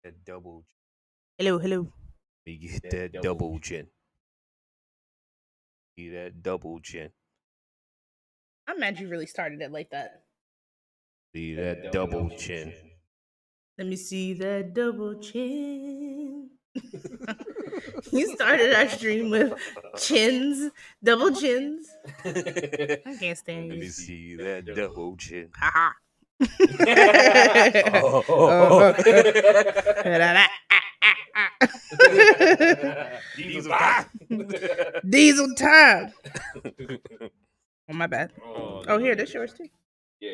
That double. Hello, hello. Me get that double chin. Get that double chin. I'm mad you really started it like that. See that double chin. Let me see that double chin. You started our stream with chins, double chins. I can't stand Let you. me see that double chin. Haha. Oh. Diesel time. Diesel time. Oh, my bad. Oh, Oh, here, this yours too. yeah.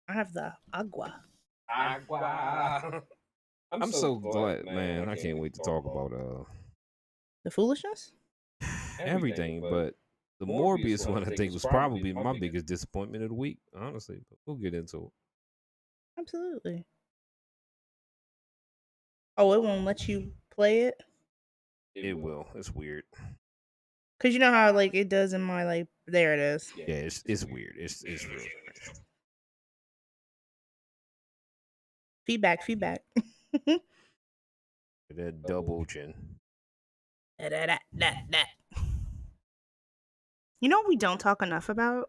I have the agua. Agua. I'm so glad, man. I can't wait to talk about The foolishness? everything, but the Morbius one I think was probably my biggest disappointment of the week, honestly. But we'll get into Absolutely. Oh, it won't let you play it? it. It will. It's weird. Because you know how, like, it does in my, like, there it is. Yeah, it's weird. It's real strange. Feedback, feedback. That double chin. That. You know what we don't talk enough about?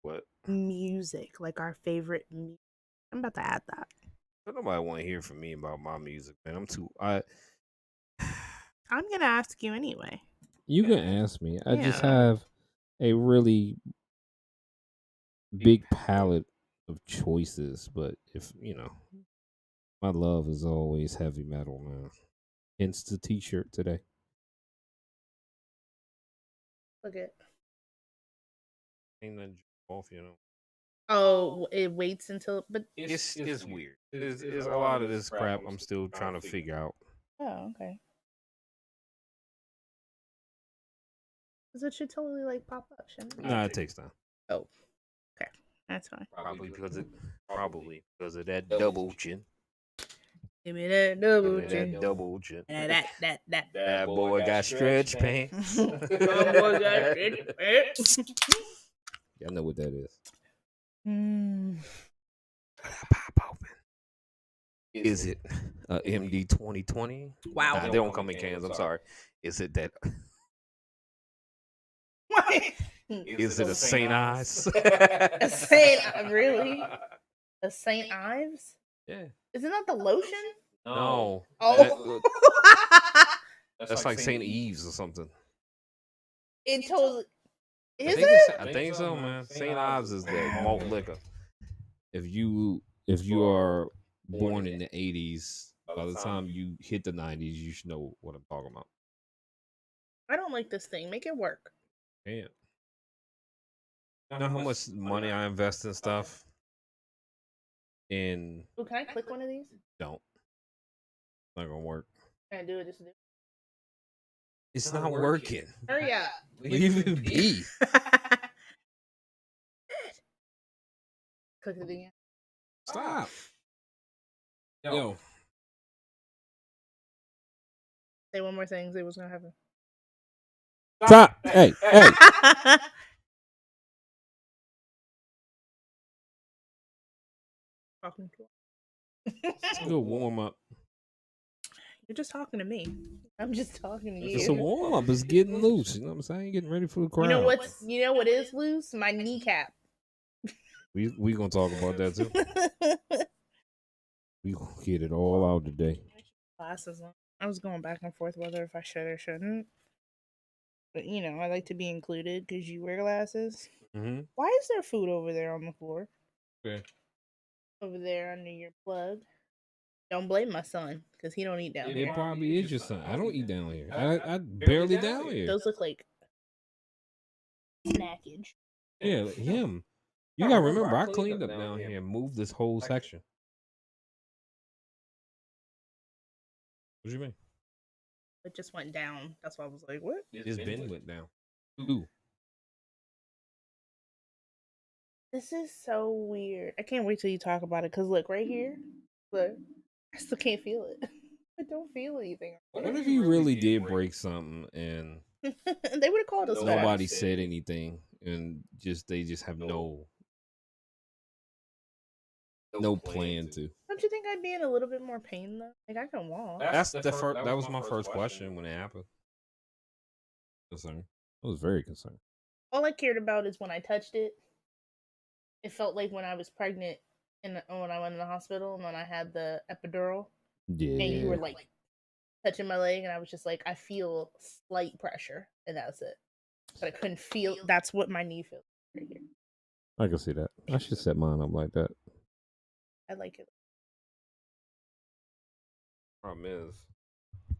What? Music. Like, our favorite music. I'm about to add that. Don't nobody want to hear from me about my music, man. I'm too. I'm going to ask you anyway. You can ask me. I just Yeah. have a really big palette of choices, but if my love is always heavy metal, man. Hence the T-shirt today. Look at. Ain't nothing off, Oh, it waits until. But. It's weird. It's a lot of this crap I'm still trying to figure out. Oh, okay. Because it should totally, like, pop up, shouldn't it? Nah, it takes time. Oh, okay. That's fine. Probably because of that double chin. Give me that double Give me chin. that double chin. That. That boy got stretch pants. That boy got stretch pants. Y'all know what that is. Pop open. Is it MD 2020? Wow. Nah, they don't come in cans. I'm sorry. Is it that? Is it a St. Ives? A Saint really? A Saint Ives? Yeah. Isn't that the lotion? No. Oh. That's like St. Ives or something. It totally. Is think it? I think so, man. St. Ives is the malt liquor. If you are born in the 80s, by the time you hit the 90s, you should know what I'm talking about. I don't like this thing. Make it work. Yeah. You know how much money I invest in stuff? In Oh, can I click one of these? don't. It's not gonna work. Can I do it? Just do it. It's not working. Hurry up. Leave it be. Click it again. Stop. Yo. Say one more thing. Say what's gonna happen. Stop. Hey. Talking to. It's a good warm up. You're just talking to me. I'm just talking to you. It's a warm up. It's getting loose. You know what I'm saying? Getting ready for the crowd. You know what is loose? My kneecap. We gonna talk about that too. We gonna get it all out today. Glasses on. I was going back and forth whether if I should or shouldn't. But I like to be included because you wear glasses. Mm-hmm. Why is there food over there on the floor? Okay. Over there under your plug. Don't blame my son because he don't eat down here. It probably is your son. I don't eat down here. I barely down here. Those look like snackage. Yeah, him. You gotta remember, I cleaned up down here and moved this whole section. What you mean? It just went down. That's why I was like, what? This bin went down. Ooh. This is so weird. I can't wait till you talk about it. Because look, right here. Look. I still can't feel it. I don't feel anything. What if you really did break something and they would have called us back. nobody said anything and they just have no plan to? But don't you think I'd be in a little bit more pain though? Like I can walk. That was my first question when it happened. Concerned. I was very concerned. All I cared about is when I touched it. It felt like when I was pregnant and when I went in the hospital and then I had the epidural Yeah. and you were like touching my leg and I was just like, I feel slight pressure and that's it. But I couldn't feel. That's what my knee feels right here. I can see that. I should set mine up like that. I like it. Problem is,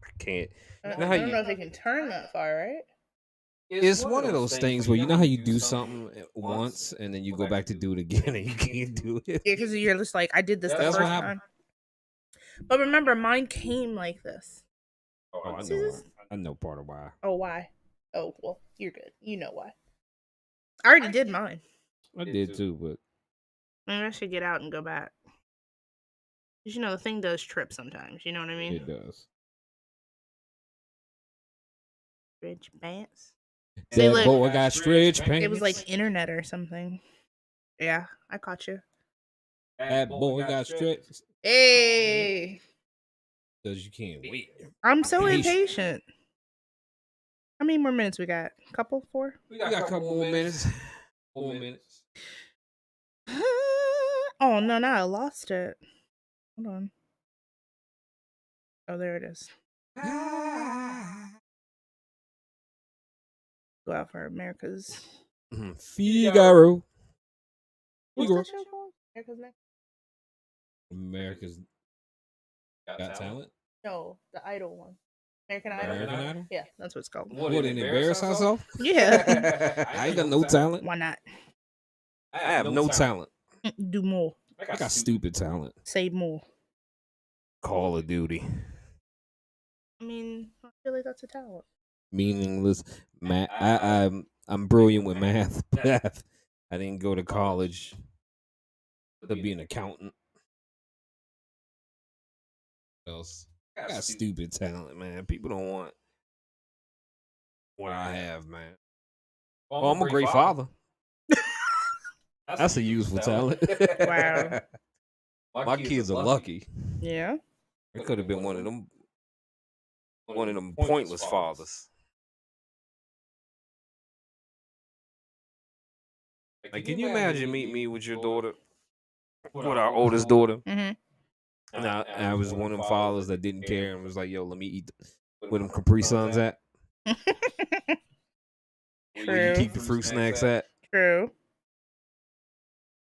I can't. I don't know if it can turn that far, right? It's one of those things where you know how you do something once and then you go back to do it again and you can't do it. Yeah, because you're just like, I did this the That's first what happened. time. But remember, mine came like this. Oh, I See know. this? I know part of why. Oh, why? Oh, well, you're good. You know why. I already did mine. I did too, but Maybe I should get out and go back. Because, you know, the thing does trip sometimes. You know what I mean? it does. Stretch pants. See, that boy got stretch pants. It was like internet or something. Yeah, I caught you. That boy got stretch. Hey! Because you can't wait. I'm so impatient. How many more minutes we got? A couple? 4? We got a couple more minutes. 4 minutes. Oh, no, now I lost it. Hold on. Oh, there it is. Go out for America's. Figaro. What's that show called? America's Next? America's Got Talent? No, the Idol one. American Idol? Yeah, that's what it's called. What, didn't embarrass ourselves? Yeah. I ain't got no talent. Why not? I have no talent. Do more. I got stupid talent. Say more. Call of Duty. I mean, I feel like that's a talent. Meaningless math. I'm brilliant with math. I didn't go to college to be an accountant. What else? I got stupid talent, man. People don't want what I have, man. Well, I'm a great father. That's a useful talent. Wow. My kids are lucky. Yeah. It could have been one of them pointless fathers. Like, can you imagine meeting me with your daughter, with our oldest daughter? Mm-hmm. And I was one of them fathers that didn't care and was like, yo, let me eat where them Capri Suns at. Where you keep the fruit snacks at. True.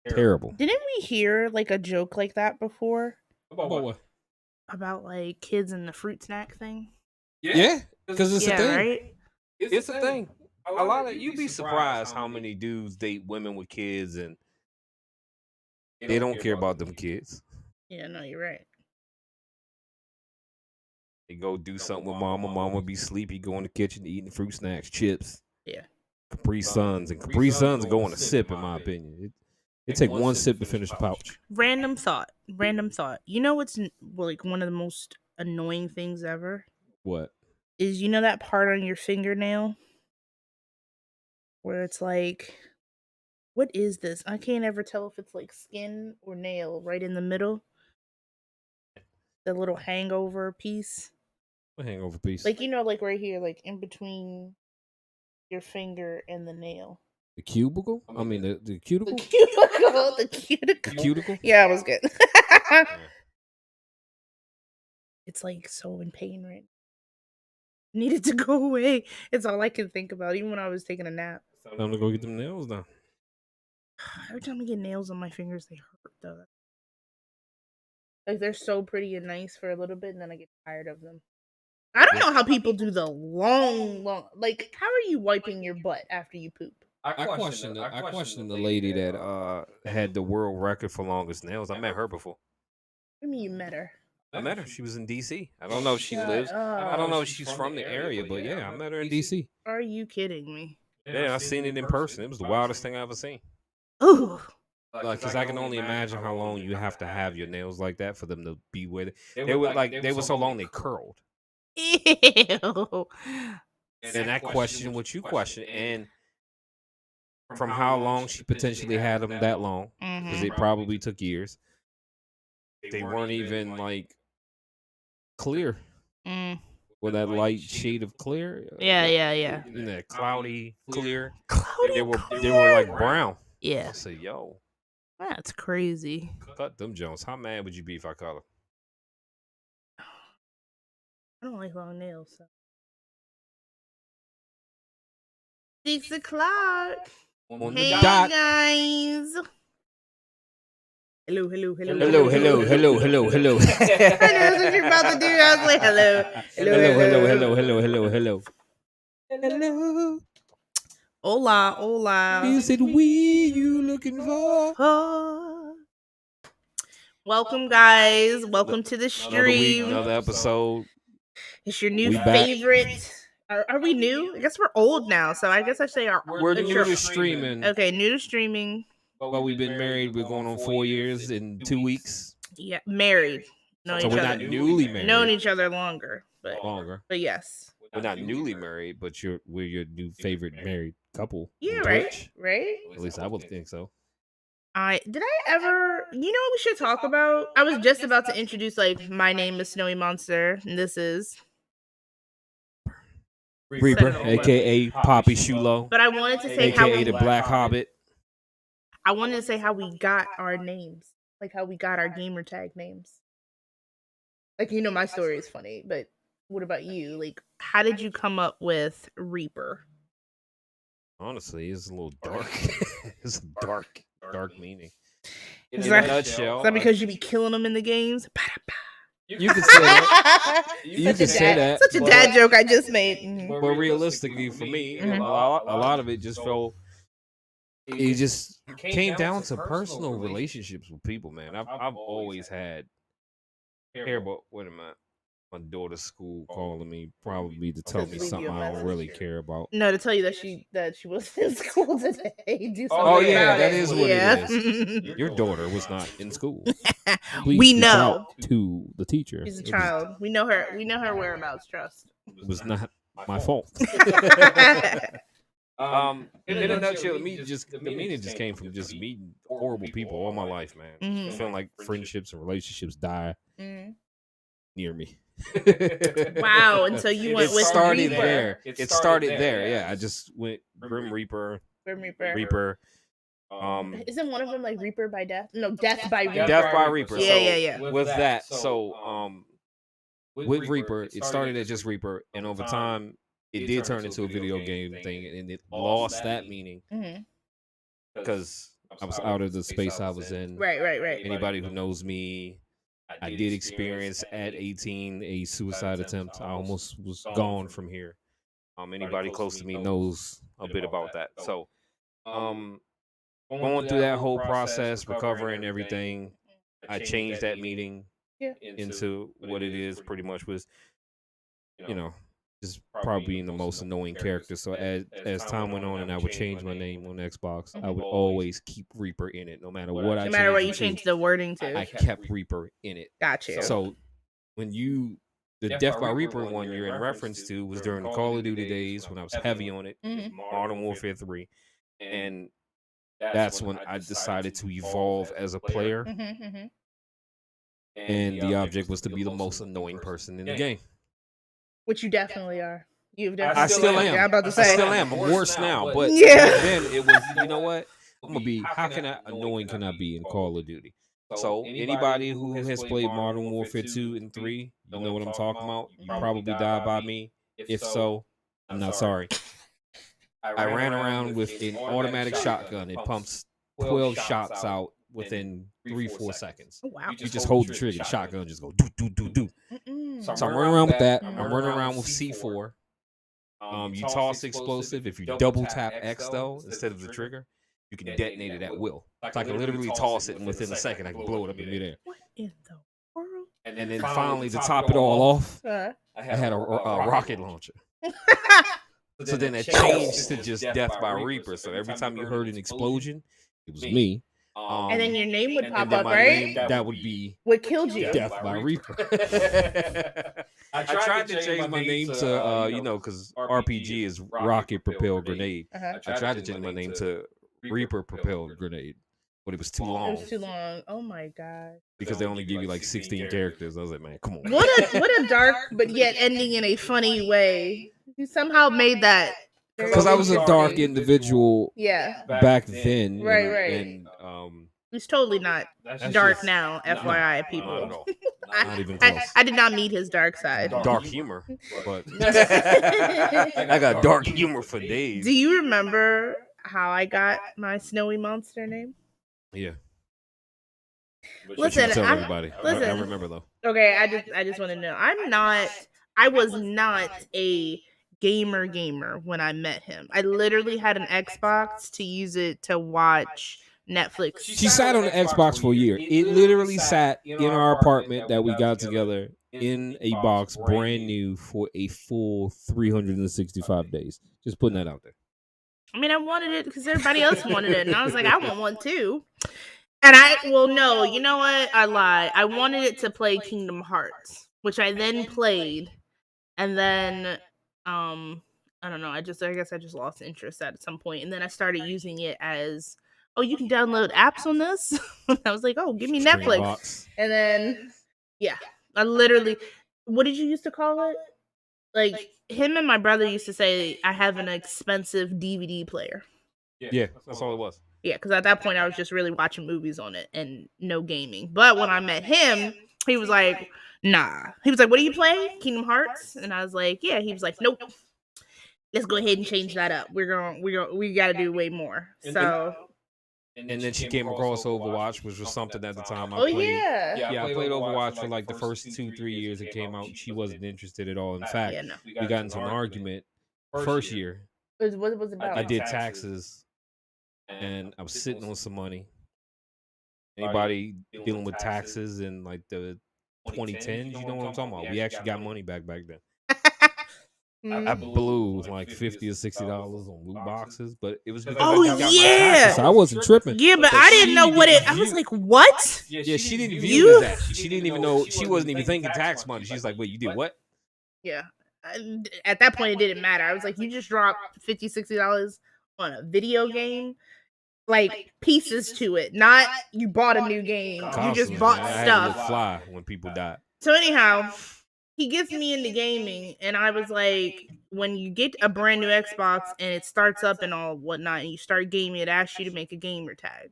Terrible. Didn't we hear like a joke like that before? About what? About like kids and the fruit snack thing? Yeah, because it's a thing. Right? It's a thing. A lot of you'd be surprised how many dudes date women with kids and they don't care about them kids. Yeah, no, you're right. They go do something with mama. Mama be sleepy, go in the kitchen eating fruit snacks, chips. Yeah. Capri Suns. And Capri Suns go on a sip, in my opinion. It take one sip to finish the pouch. Random thought. You know what's like one of the most annoying things ever? What? Is you know that part on your fingernail? Where it's like, what is this? I can't ever tell if it's like skin or nail right in the middle. The little hangover piece. What hangover piece? Like, you know, like right here, like in between your finger and the nail. The cubicle? I mean, the cuticle? The cuticle. The cuticle? Yeah, it was good. It's like so in pain right now. Needed to go away. It's all I can think about, even when I was taking a nap. Time to go get them nails done. Every time I get nails on my fingers, they hurt though. Like they're so pretty and nice for a little bit, and then I get tired of them. I don't know how people do the long. Like, how are you wiping your butt after you poop? I questioned the lady that had the world record for longest nails. I met her before. I mean, you met her. I met her. She was in D.C. I don't know if she lives. I don't know if she's from the area, but yeah, I met her in D.C. Are you kidding me? Yeah, I seen it in person. It was the wildest thing I ever seen. Ooh. Like, cause I can only imagine how long you have to have your nails like that for them to be with it. They were so long they curled. Ew. And I question what you question, and from how long she potentially had them that long, because it probably took years. they weren't even like clear. Mm. Or that light shade of clear. Yeah. That cloudy clear. Cloudy They were clear. like brown. Yeah. I said, yo, That's crazy. cut them Jones. How mad would you be if I cut them? I don't like long nails. So. 6 o'clock. On Hey the dot. guys. Hello. Hello. I know that's what you're about to do. I was like, hello. Hello. Hola. Is it we you looking for? Welcome, guys. Welcome to the stream. Another week, another episode. It's your new favorite. Are we new? I guess we're old now, so I guess I say we're new to streaming. Okay, new to streaming. But we've been married. We're going on 4 years in 2 weeks. Yeah, married. So we're not newly married. Known each other longer, but yes. We're not newly married, but we're your new favorite married couple. Yeah, right. At least I would think so. Did I ever? You know what we should talk about? I was just about to introduce my name is Snowy Monster, and this is Reaper, aka Poppy Shulo. But I wanted to say aka the Black Hobbit. I wanted to say how we got our names, like how we got our gamer tag names. Like, you know, my story is funny, but what about you? Like, how did you come up with Reaper? Honestly, it's a little dark. It's a dark meaning. In a nutshell. Is that because you be killing them in the games? You can say that. You can say that. Such a dad joke I just made. Mm-hmm. But realistically, for me, a lot of it just felt. It just came down to personal relationships with people, man. I've always had care about my daughter's school calling me probably to tell me something I don't really care about. No, to tell you that she was in school today. Do oh yeah, that is what it is. Your daughter was not in school. We know to the teacher. She's a child. We know her. We know her whereabouts. Trust. It was not my fault. In a nutshell, the meaning just came from just meeting horrible people all my life, man. Mm-hmm. Feeling like friendships and relationships die near me. Wow! And so you went with started Reaper. there. It started there. Yeah, I just went Grim Reaper. Isn't one of them like Reaper by Death? No, Death by Reaper. Death by Reaper. Yeah. With that, with Reaper, it started as just Reaper, and over time, it did turn into a video game thing, and it lost that meaning because I was out of the space I was in. Right. Anybody who knows me, I did experience at 18 a suicide attempt. I almost was gone from here. Anybody close to me knows a bit about that. So, going through that whole process, recovering everything, I changed that meaning into what it is. Pretty much was, just probably being the most annoying character. So as time went on and I would change my name on Xbox, I would always keep Reaper in it, no matter what I. No matter what you changed the wording to, I kept Reaper in it. Gotcha. So when the Death by Reaper one you're in reference to was during the Call of Duty days when I was heavy on it, Modern Warfare 3, and that's when I decided to evolve as a player, and the object was to be the most annoying person in the game. Which you definitely are. You've definitely. I still am. I'm about to say. I still am. I'm worse now, but yeah. Then it was. You know what? I'm gonna be. How annoying can I be in Call of Duty? So anybody who has played Modern Warfare 2 and 3, you know what I'm talking about. You probably died by me. If so, I'm not sorry. I ran around with an automatic shotgun. It pumps 12 shots out within 3-4 seconds. Oh, wow. You just hold the trigger, the shotgun just go do. So I'm running around with that. I'm running around with C4. You toss explosive. If you double tap X though, instead of the trigger, you can detonate it at will. So I can literally toss it, and within a second I can blow it up in midair. What in the world? And then finally, to top it all off, I had a rocket launcher. So then it changed to just Death by Reaper. So every time you heard an explosion, it was me. And then your name would pop up, right? That would be what killed you. Death by Reaper. I tried to change my name to, because RPG is Rocket Propelled Grenade. I tried to change my name to Reaper Propelled Grenade. but it was too It long was too long. Oh my god. because they only give you like 16 characters. I was like, man, come on. What a dark but yet ending in a funny way. You somehow made that very Because I was a dark interesting. individual Yeah. back then, Right, right. and He's totally not that's dark just- now, FYI, not at people. all. I, Not even I, close. I did not meet his dark side. Dark humor, but I got dark humor for days. Do you remember how I got my snowy monster name? Yeah. Listen, tell I- everybody. listen. I remember though. Okay, I just want to know. I was not a gamer when I met him. I literally had an Xbox to use it to watch Netflix. She sat on the Xbox for a year. It literally sat in our apartment that we got together in a box, brand new, for a full 365 days. Just putting that out there. I mean, I wanted it because everybody else wanted it, and I was like, I want one too. No, you know what? I lied. I wanted it to play Kingdom Hearts, which I then played, and then, I don't know. I guess I just lost interest at some point, and then I started using it as, oh, you can download apps on this. I was like, oh, give me Netflix, Box. and then, yeah, I literally, what did you used to call it? Like him and my brother used to say, I have an expensive DVD player. Yeah, that's all it was. Yeah, because at that point I was just really watching movies on it and no gaming. But when I met him, he was like, nah. He was like, what do you play? Kingdom Hearts? And I was like, yeah. He was like, nope. Let's go ahead and change that up. We got to do way more. So. And then she came across Overwatch, which was something at the time I Oh played. yeah. Yeah, I played Overwatch for like the first 2-3 years it came out. She wasn't interested at all. In fact, Yeah, no. we got into an argument first year. What was it about? I did taxes, and I was sitting on some money. Anybody dealing with taxes in like the 2010s, you know what I'm talking about? We actually got money back then. I blew like $50 or $60 on loot boxes, but it was because Oh, I got my yeah. taxes, so I wasn't tripping. Yeah, but I didn't know what it. I was like, what? Yeah, she didn't view You- it as that. She didn't even know. She wasn't even thinking tax money. She's like, wait, you did what? Yeah. At that point, it didn't matter. I was like, you just dropped $50, $60 on a video game, like pieces to it. Not you bought a new game. You just Costumes, bought man. I had to look stuff. fly when people died. So anyhow, he gets me into gaming, and I was like, when you get a brand new Xbox and it starts up and all whatnot, and you start gaming, it asks you to make a gamer tag.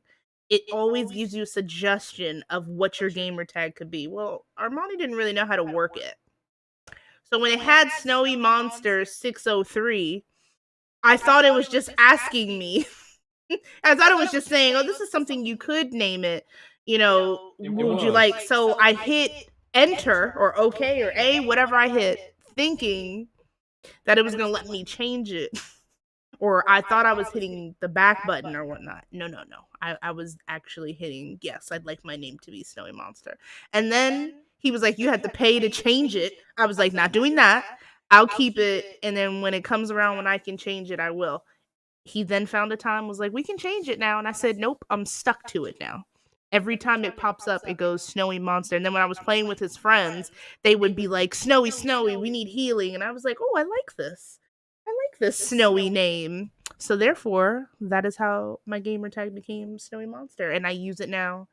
It always gives you a suggestion of what your gamer tag could be. Well, Armani didn't really know how to work it. So when it had Snowy Monster 603, I thought it was just asking me. I thought it was just saying, oh, this is something you could name it. You know, would you like? So I hit enter or okay or A, whatever I hit, thinking that it was going to let me change it. Or I thought I was hitting the back button or whatnot. No. I was actually hitting, yes, I'd like my name to be Snowy Monster. And then he was like, you had to pay to change it. I was like, not doing that. I'll keep it. And then when it comes around, when I can change it, I will. He then found a time, was like, we can change it now. And I said, nope, I'm stuck to it now. Every time it pops up, it goes Snowy Monster. And then when I was playing with his friends, they would be like, Snowy, we need healing. And I was like, oh, I like this. I like this Snowy name. So therefore, that is how my gamer tag became Snowy Monster. And I use it now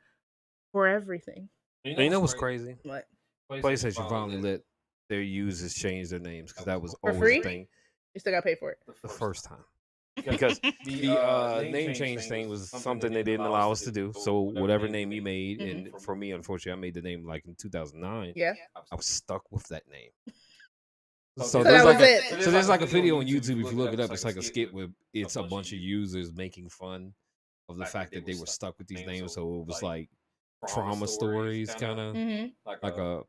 for everything. You know what's crazy? What? PlayStation finally let their users change their names because that was For always free? a thing You still got to pay for it. the first time. Because the name change thing was something they didn't allow us to do. So whatever name you made, and for me, unfortunately, I made the name like in 2009. Yeah. I was stuck with that name. So So there's that like was a, it. so there's like a video on YouTube if you look it up. It's like a skit where it's a bunch of users making fun of the fact that they were stuck with these names. So it was like trauma stories, kind of like a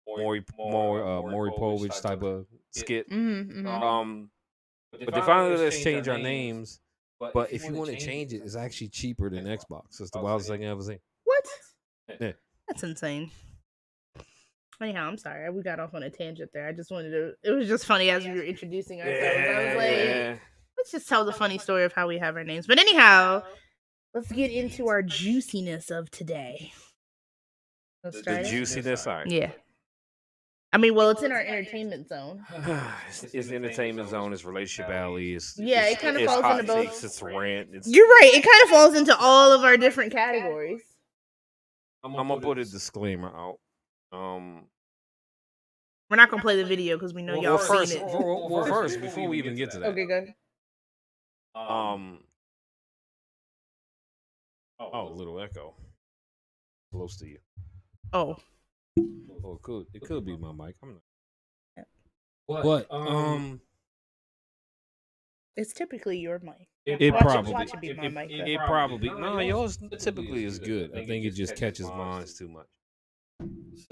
Maury Povich type of skit. But they finally let us change our names. But if you want to change it, it's actually cheaper than Xbox. It's the wildest thing I've ever seen. What? Yeah. That's insane. Anyhow, I'm sorry. We got off on a tangent there. I just wanted to. It was just funny as we were introducing ourselves. I was like, let's just tell the funny story of how we have our names. But anyhow, let's get into our juiciness of today. Let's try The it. juiciness, all right. Yeah. I mean, well, it's in our entertainment zone. It's entertainment zone. It's relationship alley. Yeah, it kind of falls hot into both. takes. It's rant. You're right. It kind of falls into all of our different categories. I'm gonna put a disclaimer out. We're not gonna play the video because we know y'all seen it. Well, first, before we even get to that, Okay, good. Oh, little echo. Close to you. Oh, It could be my mic. I'm not. But it's typically your mic. It Watch it be my mic. It probably no. Yours typically is good. I think it just catches mine too much.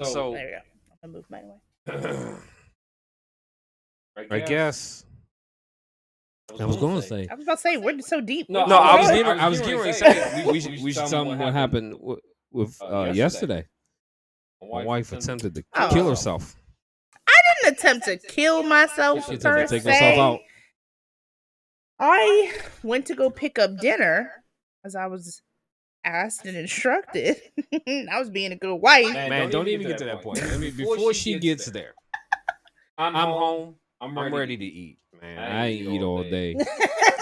So There we go. I'm gonna move mine away. I guess I was going to say. I was about to say we're so deep. no. I was getting ready to say we should tell them what happened with yesterday. My wife attempted to kill herself. I didn't attempt to kill myself. She Per attempted to take herself se. out. I went to go pick up dinner as I was asked and instructed. I was being a good wife. Man, don't even get to that point. I mean, before she gets there, I'm home. I'm ready to eat. Man, I ain't eat all day.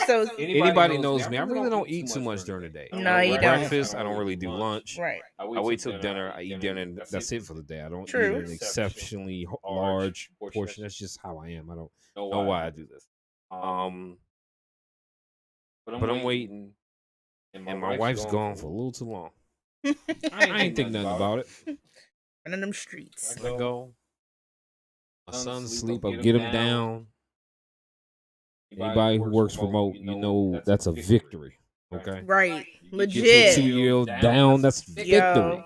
So Anybody knows me. I really don't eat too much during the day. No, you don't. Breakfast, I don't really do lunch. right. I wait till dinner. I eat dinner, and that's it for the day. I don't True. eat an exceptionally large portion. That's just how I am. I don't know why I do this. But I'm waiting, and my wife's gone for a little too long. I ain't think nothing about it. Running them streets. I go. My son's asleep. I'll get him down. Anybody who works remote, you know that's a victory. Okay. Right. Get your Legit. 2-year-old down. That's victory. Yo.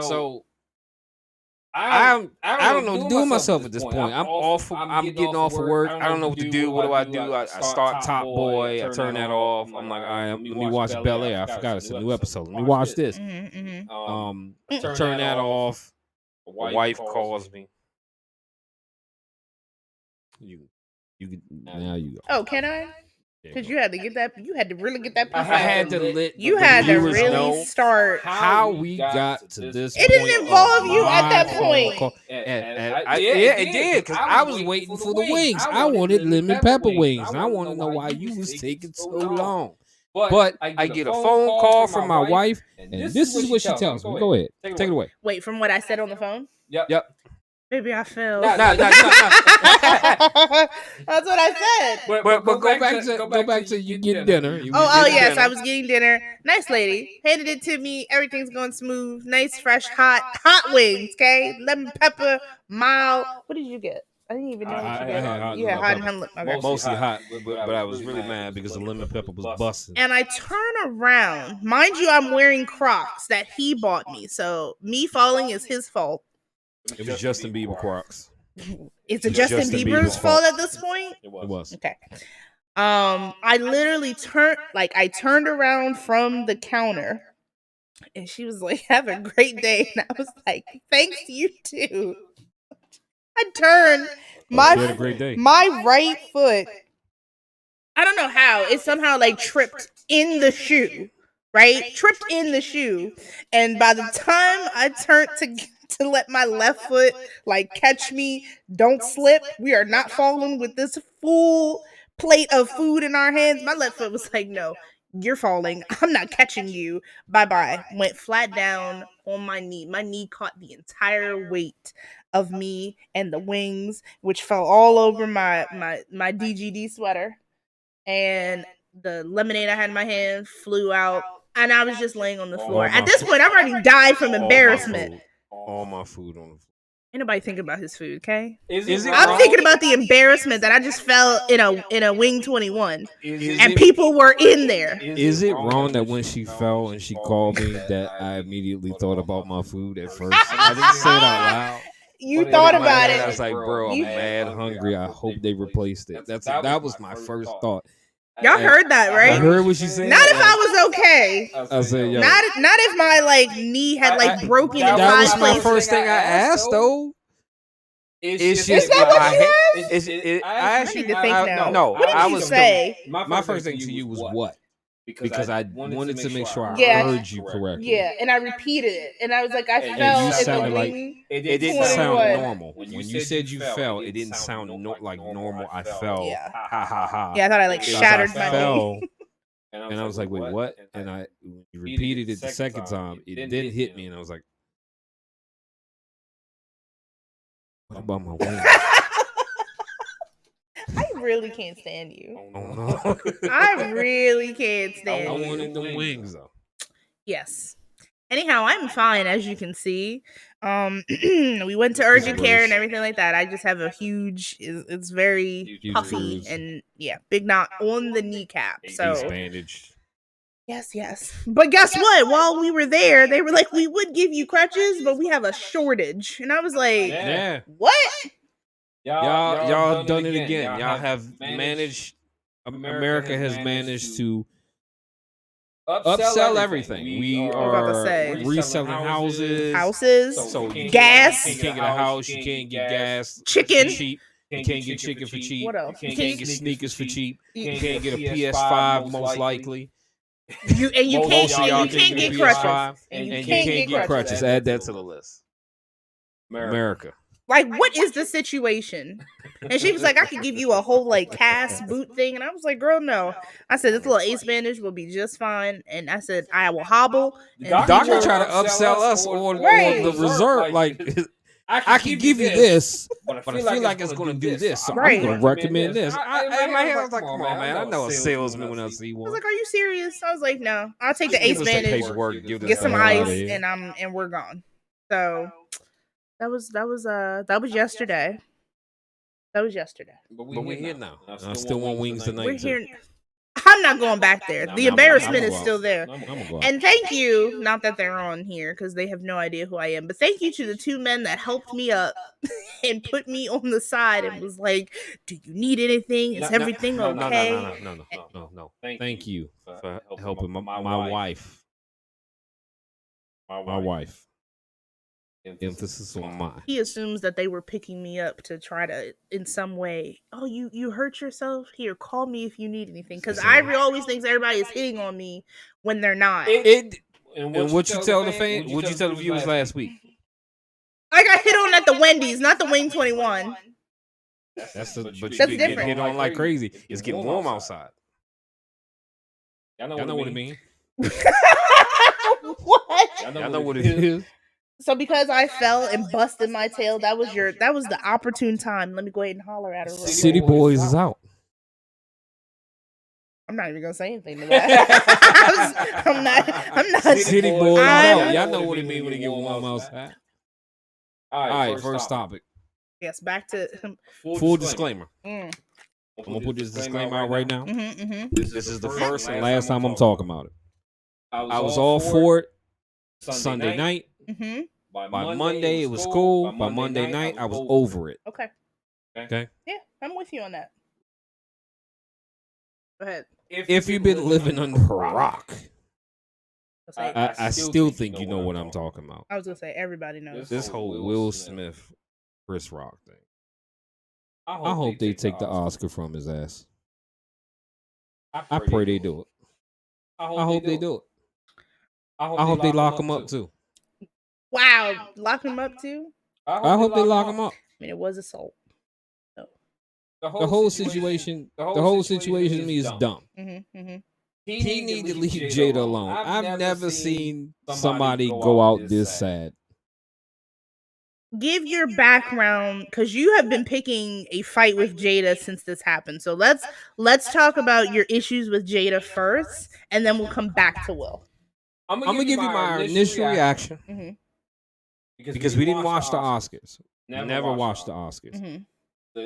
So I don't know what to do with myself at this point. I'm getting off of work. I don't know what to do. What do? I start Top Boy. I turn that off. I'm like, all right, let me watch Bel Air. I forgot it's a new episode. Let me watch this. Turn that off. The wife calls me. Now you go. Oh, can I? Because you had to get that. You had to really get that. I had to let You the had to viewers really know start. how we got to this. It didn't point involve of you at my that phone point. call. It did because I was waiting for the wings. I wanted lemon pepper wings, and I want to know why you was taking so long. But I get a phone call from my wife, and this is what she tells me. Go ahead, take it away. Wait, from what I said on the phone? Yep. Maybe I failed. Nah. That's what I said. But go back to you getting dinner. Oh yes, I was getting dinner. Nice lady handed it to me. Everything's going smooth. Nice, fresh, hot wings. Okay, lemon pepper, mild. What did you get? I didn't even know what you get. You had hot and lemon pepper. Mostly hot, but I was really mad because the lemon pepper was busting. And I turn around. Mind you, I'm wearing Crocs that he bought me. So me falling is his fault. It was Justin Bieber Crocs. Is it Justin Bieber's fault at this point? It was. Okay. I literally turned around from the counter and she was like, "Have a great day." And I was like, "Thanks, you too." I turned my right foot. I don't know how. It somehow like tripped in the shoe. Right? Tripped in the shoe. And by the time I turned to let my left foot like catch me, don't slip. We are not falling with this full plate of food in our hands. My left foot was like, "No, you're falling. I'm not catching you. Bye-bye." Went flat down on my knee. My knee caught the entire weight of me and the wings, which fell all over my DGD sweater. And the lemonade I had in my hand flew out. And I was just laying on the floor. At this point, I've already died from embarrassment. All my food on the floor. Ain't nobody thinking about his food, okay? Is it I'm wrong? thinking about the embarrassment that I just fell in a Wing 21, and people were in there. Is it wrong that when she fell and she called me that I immediately thought about my food at first? I didn't say it out loud. You thought about it. I was like, bro, I'm mad hungry. I hope they replaced it. That was my first thought. Y'all heard that, right? I heard what she said. Not if I was okay. I said, yo. Not if my like knee had like broken in That five was my places. first thing I asked, though. Is It's that what you asked? I I need to think now. No, What did I you was say? My first thing to you was what? because I wanted to make sure I Yeah. heard you correctly. Yeah, and I repeated it, and I was like, I And fell you in the sounded like wing. it didn't 21. sound normal. When you said you fell, it didn't sound like normal. I fell. Yeah. Ha ha ha. Yeah, I thought I like Because shattered I my fell, knee. and I was like, wait, what? And when you repeated it the second time, it then hit me, and I was like, what about my wings? I really can't stand you. Oh no. I really can't I stand you. wanted the wings though. Yes. Anyhow, I'm fine, as you can see. We went to urgent care and everything like that. I just have a huge, it's very Huge puffy bruise. and big knot on the kneecap. So Ace bandage. yes. But guess what? While we were there, they were like, we would give you crutches, but we have a shortage. And I was like, Yeah. what? Y'all done it again. Y'all have managed. America has managed to upsell everything. We are reselling houses. So Gas. You can't get a house. You can't get gas. Chicken. For cheap. You can't get chicken for cheap. What else? You can't get sneakers for cheap. You You can't get a PS5 most likely. You can't Most of y'all get a crutches. PS5, And you and can't get crutches. Add that to the list. America. Like, what is the situation? And she was like, I could give you a whole like cast boot thing. And I was like, girl, no. I said, this little ace bandage will be just fine. And I said, I will hobble. And Doctor try to upsell us on the reserve. Like, I can give you this, but I feel like it's going to do this. So I'm going to recommend this. In my head, I was like, come on, man. I know a salesman when I see I one. was like, are you serious? I was like, no. I'll take the Give ace us the bandage, paperwork, get some ice, and we're gone. So that was yesterday. That was yesterday. But we're here now. I still want wings tonight. We're here. I'm not going back there. The embarrassment is still there. And thank you, not that they're on here because they have no idea who I am, but thank you to the two men that helped me up and put me on the side and was like, do you need anything? Is everything okay? No. Thank you for helping my wife. My wife. Emphasis on my. He assumes that they were picking me up to try to, in some way, oh, you hurt yourself? Here, call me if you need anything. Because Ivory always thinks everybody is hitting on me when they're not. And what you tell the fans? What you tell the viewers last week? I got hit on at the Wendy's, not the Wing 21. But you That's get different. hit on like crazy. It's getting warm outside. Y'all know what it means. What? Y'all know what it is. So because I fell and busted my tail, that was the opportune time. Let me go ahead and holler at her. City Boys is out. I'm not even gonna say anything to that. I'm not. City Boys is out. Y'all know what it means when it get warm outside. All right, first topic. Yes, back to Full disclaimer. Mm. I'm gonna put this disclaimer out right now. Mm-hmm. This is the first and last time I'm talking about it. I was all for it Sunday night. Mm-hmm. By Monday, it was cool. By Monday night, I was over it. Okay. Yeah, I'm with you on that. Go ahead. If you've been living under a rock, I still think you know what I'm talking about. I was gonna say everybody knows This whole Will Smith, Chris Rock thing. I hope they take the Oscar from his ass. I pray they do it. I hope they do it. I hope they lock him up too. Wow, lock him up too. I hope they lock him up. I mean, it was assault. So. The whole situation to me is dumb. Mm-hmm. He need to leave Jada alone. I've never seen somebody go out this sad. Give your background, because you have been picking a fight with Jada since this happened. So let's talk about your issues with Jada first, and then we'll come back to Will. I'm gonna give you my initial reaction. Mm-hmm. Because we didn't watch the Oscars. Never watched the Oscars. Mm-hmm.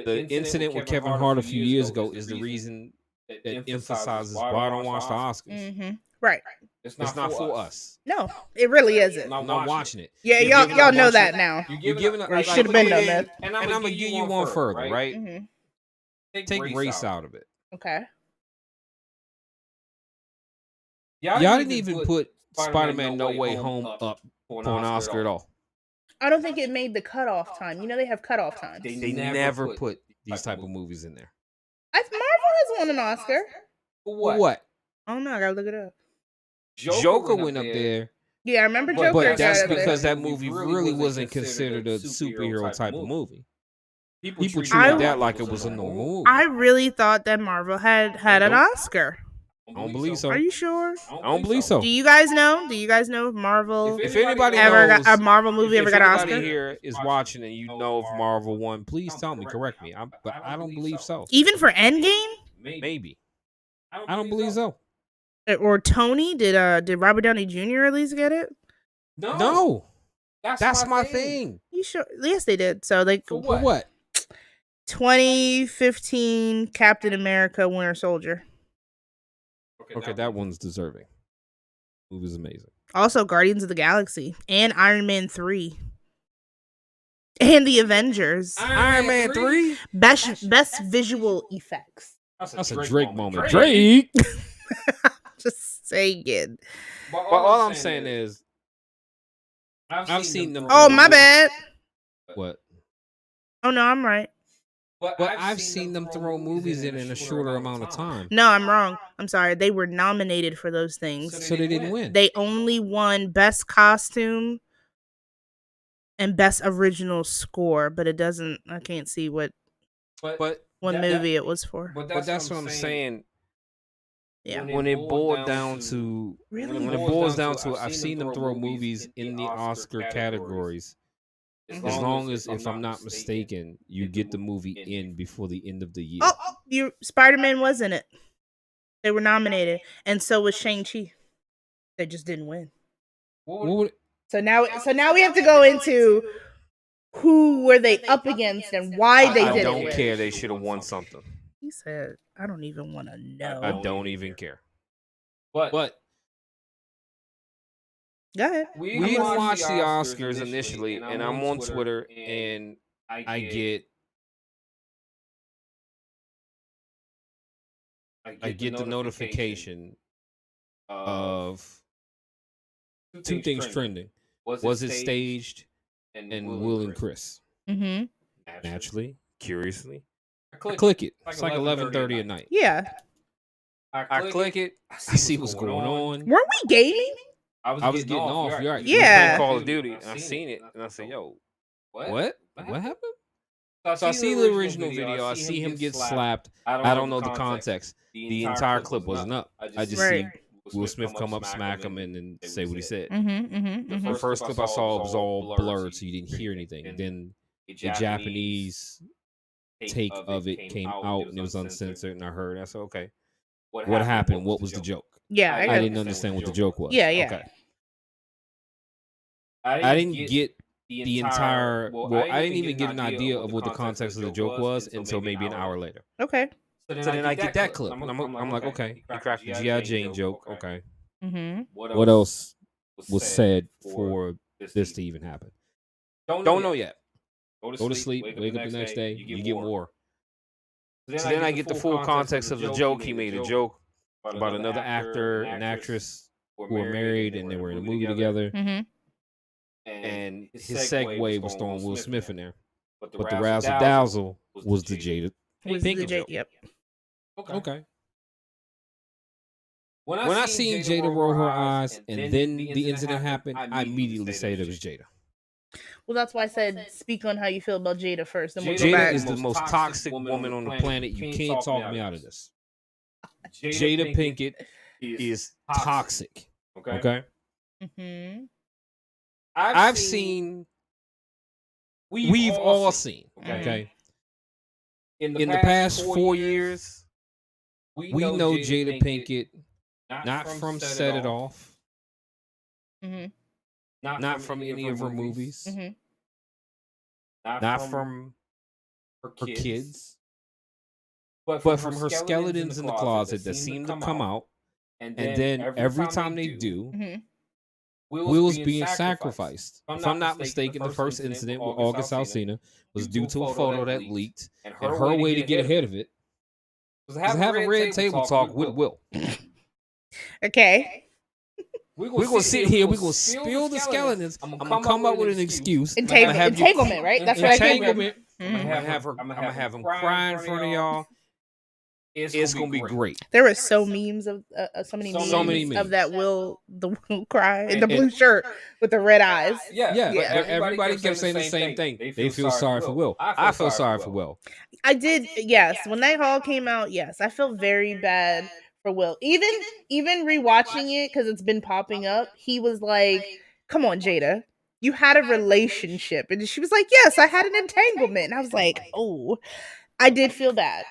The incident with Kevin Hart a few years ago is the reason that emphasizes why I don't watch the Oscars. Mm-hmm. Right. It's not for us. No, it really isn't. I'm not watching it. Yeah, y'all know that now. You're giving it should have been done that. And I'm gonna give you one further, right? Mm-hmm. Take race out of it. Okay. Y'all didn't even put Spider-Man No Way Home up for an Oscar at all. I don't think it made the cutoff time. You know they have cutoff times. They never put these type of movies in there. Marvel has won an Oscar. For what? Oh no, I gotta look it up. Joker went up there, Yeah, I remember Joker. but that's got up there. because that movie really wasn't considered a superhero type of movie. People I- treated that like it was a normal movie. I really thought that Marvel had an Oscar. I don't believe so. Are you sure? I don't believe so. Do you guys know? Do you guys know if Marvel If anybody ever knows, got a Marvel movie if ever got an anybody Oscar? here is watching and you know if Marvel won, please tell me, correct me. But I don't believe so. Even for Endgame? Maybe. I don't believe so. Or Tony? Did Robert Downey Jr. at least get it? No. That's my thing. You sure? Yes, they did. So like For what? 2015 Captain America Winter Soldier. Okay, that one's deserving. The movie's amazing. Also Guardians of the Galaxy and Iron Man 3. And the Avengers. Iron Man 3? Best visual effects. That's a Drake moment. Drake! Just saying it. But all I'm saying is, I've seen them. Oh, my bad. What? Oh, no, I'm right. But I've seen them throw movies in a shorter amount of time. No, I'm wrong. I'm sorry. They were nominated for those things. So they didn't win. They only won Best Costume and Best Original Score, but it doesn't, I can't see what movie it was for. But that's what I'm saying. Yeah. When it boiled down to, I've seen them throw movies in the Oscar categories. As long as, if I'm not mistaken, you get the movie in before the end of the year. Oh, Spider-Man was in it. They were nominated, and so was Shang-Chi. They just didn't win. So now we have to go into who were they up against and why they didn't win. I don't care. They should have won something. He said, "I don't even want to know." I don't even care. But go ahead. We watched the Oscars initially, and I'm on Twitter, and I get the notification of two things trending. Was it staged? And Will and Chris. Mm-hmm. Naturally, curiously, I click it. It's like 11:30 at night. Yeah. I click it. I see what's going on. Weren't we gaming? I was getting off. You're right. Yeah. Call of Duty, and I seen it, and I said, "Yo, what happened?" So I see the original video. I see him get slapped. I don't know the context. The entire clip wasn't up. I just see Will Smith come up, smack him, and then say what he said. The first clip I saw was all blurred, so you didn't hear anything. Then the Japanese take of it came out, and it was uncensored, and I heard. I said, "Okay, what happened? What was the joke?" Yeah, I didn't understand what the joke was. Yeah. Okay. I didn't get the entire. Well, I didn't even get an idea of what the context of the joke was until maybe an hour later. Okay. So then I get that clip, and I'm like, okay, he cracked the G.I. Jane joke. Okay. Mm-hmm. What else was said for this to even happen? Don't know yet. Go to sleep. Wake up the next day. You get more. So then I get the full context of the joke. He made a joke about another actor and actress who were married and they were in a movie together. Mm-hmm. And his segue was throwing Will Smith in there. But the razzle dazzle was the Jada Pinkett joke. Yep. Okay. When I seen Jada roll her eyes and then the incident happened, I immediately said it was Jada. Well, that's why I said speak on how you feel about Jada first. Then we'll go Jada back. is the most toxic woman on the planet. You can't talk me out of this. Jada Pinkett is toxic. Okay. Mm-hmm. I've seen. We've all seen. Okay. In the past 4 years, we know Jada Pinkett not from Set It Off. Mm-hmm. Not from any of her movies. Mm-hmm. Not from her kids. But from her skeletons in the closet that seem to come out. And then every time they do, Will's being sacrificed. If I'm not mistaken, the first incident with August Alsina was due to a photo that leaked. And her way to get ahead of it was to have a red table talk with Will. Okay. We're going to sit here. We're going to spill the skeletons. I'm going to come up with an excuse. Entanglement, right? That's what I came with. I'm going to have him cry in front of y'all. it's gonna be great. There were so memes of so many memes of that Will cry in the blue shirt with the red eyes. Yeah. But everybody kept saying the same thing. They feel sorry for Will. I feel sorry for Will. I did, yes. When that all came out, yes, I felt very bad for Will. Even rewatching it because it's been popping up, he was like, "Come on, Jada, you had a relationship," and she was like, "Yes, I had an entanglement." And I was like, "Oh, I did feel bad."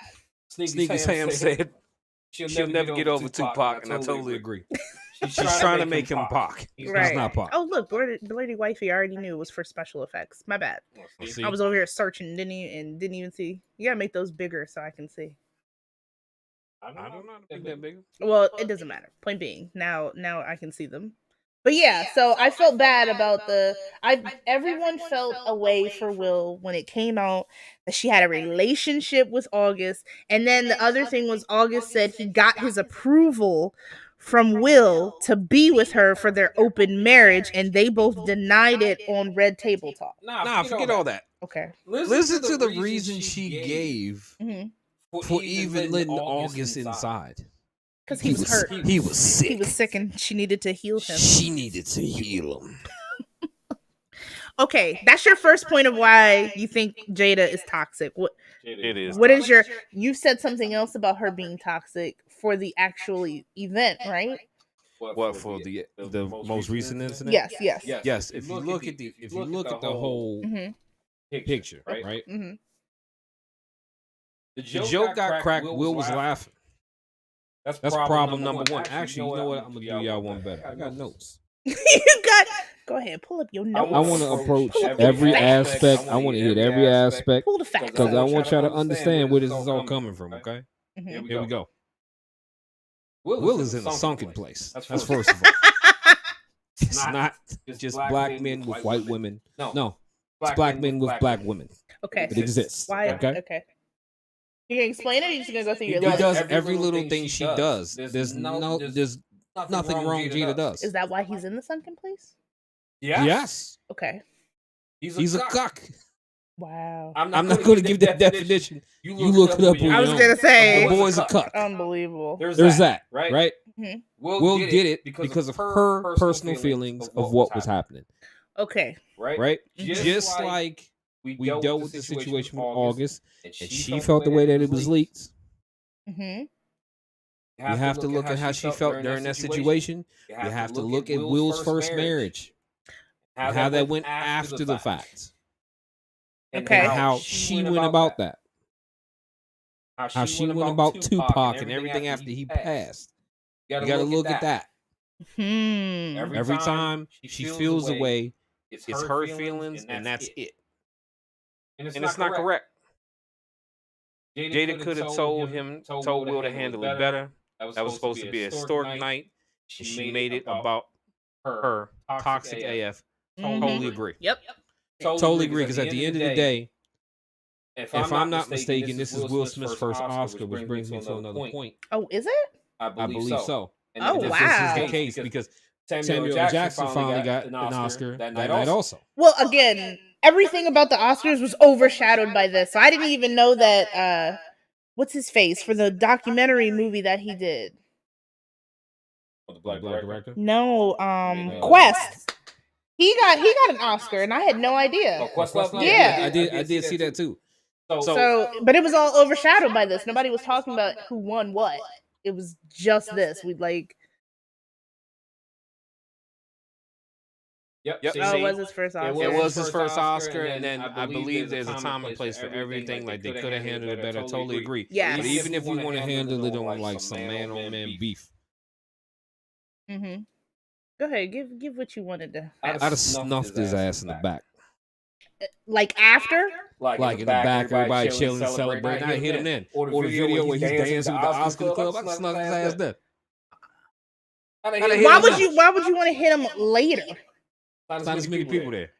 Sneaky Sam said she'll never get over Tupac, and I totally agree. She's trying to make him Pac. He's not Pac. Oh, look, Blerdy Wifey, I already knew it was for special effects. My bad. I was over here searching, didn't even see. You gotta make those bigger so I can see. I don't know how to make that bigger. Well, it doesn't matter. Point being, now I can see them. But yeah, so I felt bad about everyone felt away for Will when it came out that she had a relationship with August. And then the other thing was August said he got his approval from Will to be with her for their open marriage, and they both denied it on Red Table Talk. Nah, forget all that. Okay. Listen to the reason she gave for even letting August inside. Because he was hurt. He was sick. He was sick and she needed to heal him. She needed to heal him. Okay, that's your first point of why you think Jada is toxic. It is. What is you said something else about her being toxic for the actual event, right? What for the most recent incident? Yes. If you look at the whole picture, right? Mm-hmm. The joke got cracked. Will was laughing. That's problem number one. Actually, you know what? I'm gonna do y'all one better. I got notes. Go ahead, pull up your notes. I want to approach every aspect. I want to hit every aspect. Pull the facts. Because I want y'all to understand where this is all coming from, okay? Mm-hmm. Here we go. Will is in a sunken place. That's first of all. It's not just black men with white women. No. It's black men with black women. Okay. It exists. Why? Okay. You gonna explain it, or you just gonna go through your He list? does every little thing she does. There's nothing wrong Jada does. Is that why he's in the sunken place? Yes. Okay. He's a cuck. Wow. I'm not going to give that definition. You look it up on your own. I was gonna say the boy's a cuck. Unbelievable. There's that, right? Mm-hmm. Will did it because of her personal feelings of what was happening. Okay. Right? Just like we dealt with the situation with August, and she felt the way that it was leaked. Mm-hmm. You have to look at how she felt during that situation. You have to look at Will's first marriage. How that went after the fact. Okay. And how she went about that. How she went about Tupac and everything after he passed. You got to look at that. Every time she feels a way, it's her feelings, and that's it. And it's not correct. Jada could have told Will to handle it better. That was supposed to be a historic night. And she made it about her. Toxic AF. Totally agree. Yep. Totally agree, because at the end of the day, if I'm not mistaken, this is Will Smith's first Oscar, which brings me to another point. Oh, is it? I believe so. Oh, This wow. is the case because Samuel L. Jackson finally got an Oscar that night also. Well, again, everything about the Oscars was overshadowed by this. So I didn't even know that, what's his face, for the documentary movie that he did. The black director? No, Quest. He got an Oscar, and I had no idea. Yeah. I did see that too. So, but it was all overshadowed by this. Nobody was talking about who won what. It was just this. We'd like. Yep. Oh, it was his first Oscar. It was his first Oscar, and then I believe there's a time and place for everything. Like, they could have handled it better. Totally agree. Yes. But even if we want to handle it on like some man-on-man beef. Mm-hmm. Go ahead, give what you wanted to. I'd have snuffed his ass in the back. Like after? Like in the back, everybody chilling, celebrating. I hit him then. Or the video where he's dancing with the Oscar Club. I snuck his ass then. Why would you want to hit him later? Not as many people there.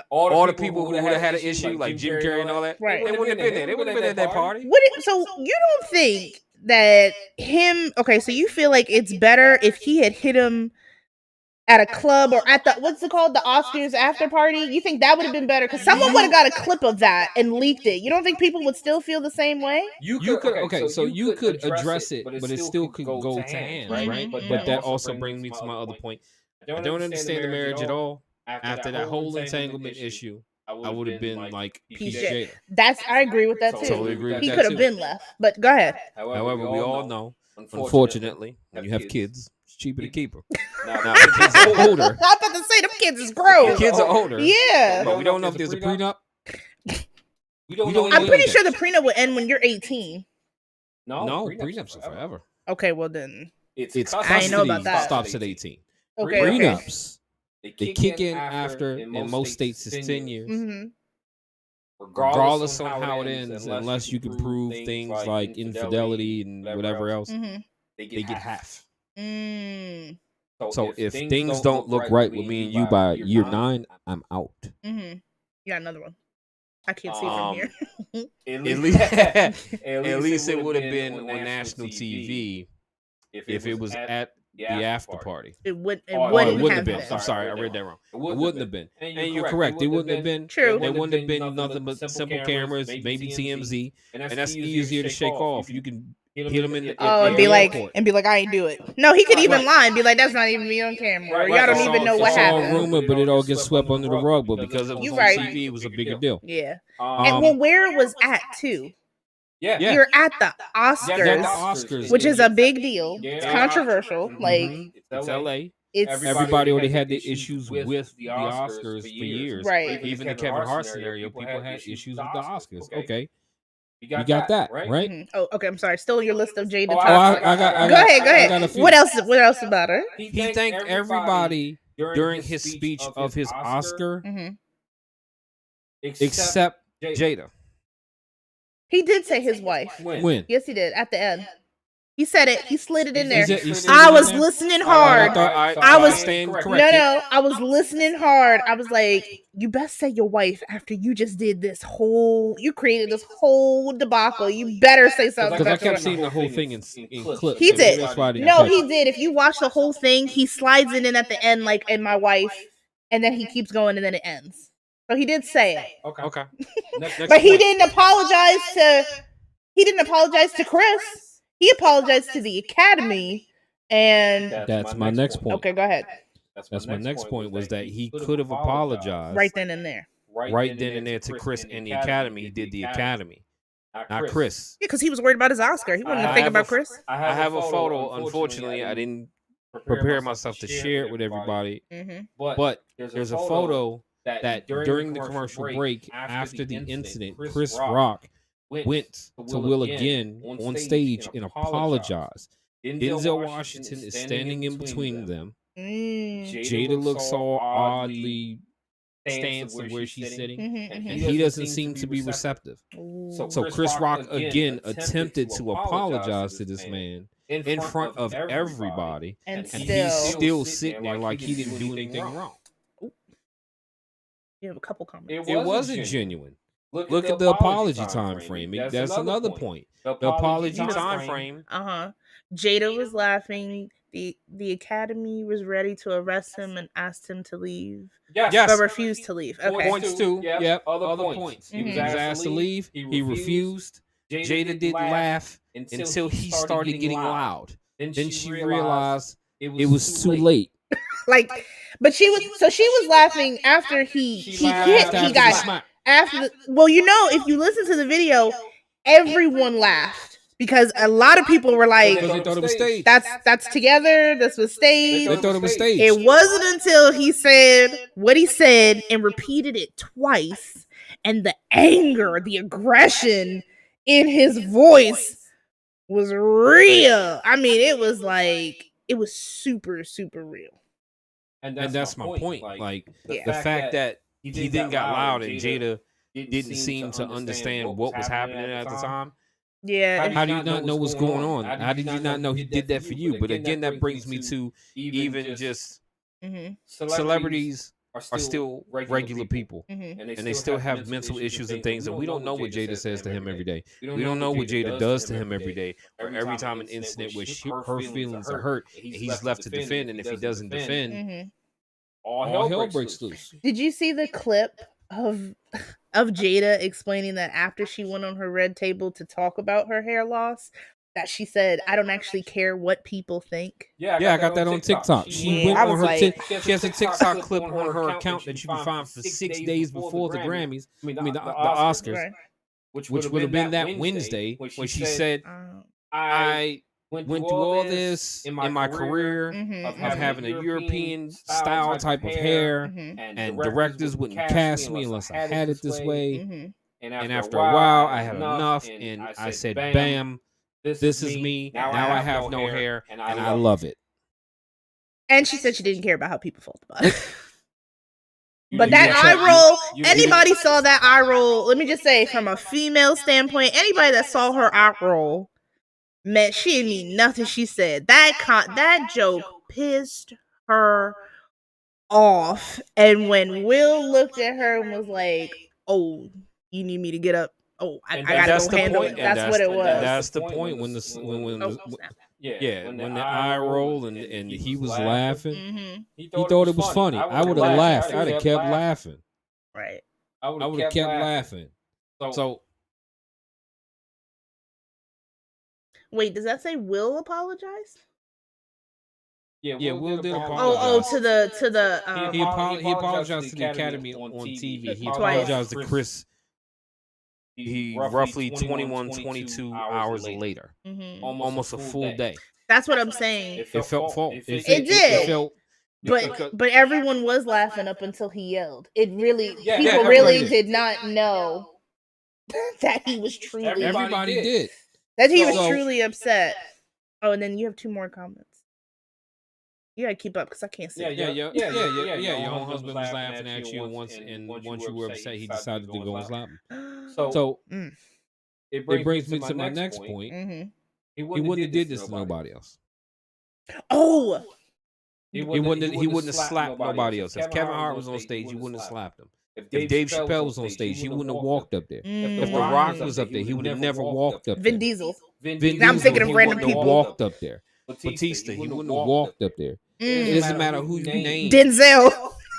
All the people who would have had an issue, like Jim Carrey and all that, right? They wouldn't have been there. They wouldn't have been at that party. So you don't think that him? Okay, so you feel like it's better if he had hit him at a club or at the what's it called, the Oscars after party, you think that would have been better? Because someone would have got a clip of that and leaked it. You don't think people would still feel the same way? You could so you could address it, but it still could go to hands, right? But that also brings me to my other point. I don't understand the marriage at all. After that whole entanglement issue, I would have been like Peach Jada. I agree with that too. Totally agree with he that could have too. been left, but go ahead. However, we all know, unfortunately, when you have kids, it's cheaper to keep them. Now the kids are older. I'm about to say them kids is gross. The kids are older. Yeah. But we don't know if there's a prenup. I'm pretty sure the prenup would end when you're 18. No, prenups are forever. Okay, well then. It's I ain't know about that. Stops at 18. Okay. Prenups, they kick in after, in most states, it's 10 years. Mm-hmm. Regardless on how it ends, unless you can prove things like infidelity and whatever else, they get half. So if things don't look right with me and you by year 9, I'm out. You got another one. I can't see from here. At least it would have been on national TV if it was at the after party. It wouldn't have been. I'm sorry, I read that wrong. It wouldn't have been. And you're correct. It wouldn't have been. True. It wouldn't have been nothing but simple cameras, maybe TMZ, and that's easier to shake off. You can hit them in the and be like, I ain't do it. No, he could even lie and be like, that's not even me on camera. Or y'all don't even know what happened. It's all rumor, but it all gets swept under the rug. But because it was on TV, it was a bigger deal. Yeah. And well, where it was at too. Yeah. You're at the Oscars, which is a big deal. It's controversial. Like it's LA. Everybody already had the issues with the Oscars for years. Right. Even the Kevin Hart scenario, people had issues with the Oscars. Okay. You got that, right? Mm-hmm. Oh, okay. I'm sorry. Still on your list of Jada. Go ahead. Go ahead. What else about her? He thanked everybody during his speech of his Oscar, except Jada. He did say his wife. When? Yes, he did. At the end. He said it. He slid it in there. I was listening hard. I was listening hard. I was like, you best say your wife after you just did this whole. You created this whole debacle. You better say something. Because I kept seeing the whole thing in clips. He did. No, he did. If you watch the whole thing, he slides it in at the end, like in my wife, and then he keeps going, and then it ends. So he did say it. Okay. But he didn't apologize to. He didn't apologize to Chris. He apologized to the Academy, and that's my next point. Okay, go ahead. That's my next point was that he could have apologized right then and there. Right then and there to Chris and the Academy. He did the Academy, not Chris. Yeah, because he was worried about his Oscar. He wasn't thinking about Chris. I have a photo. Unfortunately, I didn't prepare myself to share it with everybody. But there's a photo that during the commercial break after the incident, Chris Rock went to Will again on stage and apologized. Denzel Washington is standing in between them. Jada looks all oddly stance of where she's sitting, and he doesn't seem to be receptive. So Chris Rock again attempted to apologize to this man in front of everybody, and he's still sitting there like he didn't do anything wrong. You have a couple comments. It wasn't genuine. Look at the apology time frame. That's another point. The apology time frame. Jada was laughing. The Academy was ready to arrest him and asked him to leave. Yes. But refused to leave. Okay. Points too. Yep. Other points. He was asked to leave. He refused. Jada didn't laugh until he started getting loud. Then she realized it was too late. But she was laughing after he got after. Well, if you listen to the video, everyone laughed because a lot of people were like, they thought it was staged. That's together. This was staged. They thought it was staged. It wasn't until he said what he said and repeated it twice, and the anger, the aggression in his voice was real. I mean, it was super, super real. And that's my point. The fact that he then got loud and Jada didn't seem to understand what was happening at the time. Yeah. How do you not know what's going on? How did you not know he did that for you? But again, that brings me to even just celebrities are still regular people, and they still have mental issues and things, and we don't know what Jada says to him every day. We don't know what Jada does to him every day, or every time an incident where her feelings are hurt, and he's left to defend, and if he doesn't defend, all hell breaks loose. Did you see the clip of Jada explaining that after she went on her red table to talk about her hair loss, that she said, "I don't actually care what people think." Yeah, I got that on TikTok. She went I on was her like- she has a TikTok clip on her account that you can find for 6 days before the Grammys. I mean the Oscars, Right. which would have been that Wednesday when she said, I went through all this in my career of having a European style type of hair, and directors wouldn't cast me unless I had it this way. And after a while, I had enough, and I said, "Bam, this is me. Now I have no hair, and I love it." And she said she didn't care about how people felt about it. But You that didn't eye check- roll, you didn't- anybody saw that eye roll, let me just say, from a female standpoint, anybody that saw her eye roll, man, she didn't mean nothing she said. That joke pissed her off. And when Will looked at her and was like, "Oh, you need me to get up? Oh, I gotta that's go the handle point. it." That's what it was. That's the point when the eye roll and he was laughing. Mm-hmm. He thought it was funny. I would have laughed. I'd have kept laughing. Right. I would have kept laughing. So Wait, does that say Will apologize? yeah, Will did apologize. Oh, to the He apologized to the Academy on TV. He Twice. apologized to Chris. He roughly 22 hours later, almost a full day. That's what I'm saying. It felt false. It did. It felt, But everyone was laughing up until he yelled. It really people everybody really did. did not know that he was truly everybody did. that he was So- truly upset. Oh, and then you have 2 more comments. You gotta keep up because I can't see. Your own husband was laughing at you, and once you were upset, he decided to go and slap him. So it brings me to my next point. Mm-hmm. He wouldn't have did this to nobody else. Oh, He wouldn't have slapped nobody else. If Kevin Hart was on stage, he wouldn't have slapped him. If Dave Chappelle was on stage, he wouldn't have walked up there. If The Rock was up there, he would have never walked up there. Vin Diesel. Now I'm thinking of random people. Walked up there. Batista, he wouldn't have walked up there. It doesn't matter who you name. Denzel.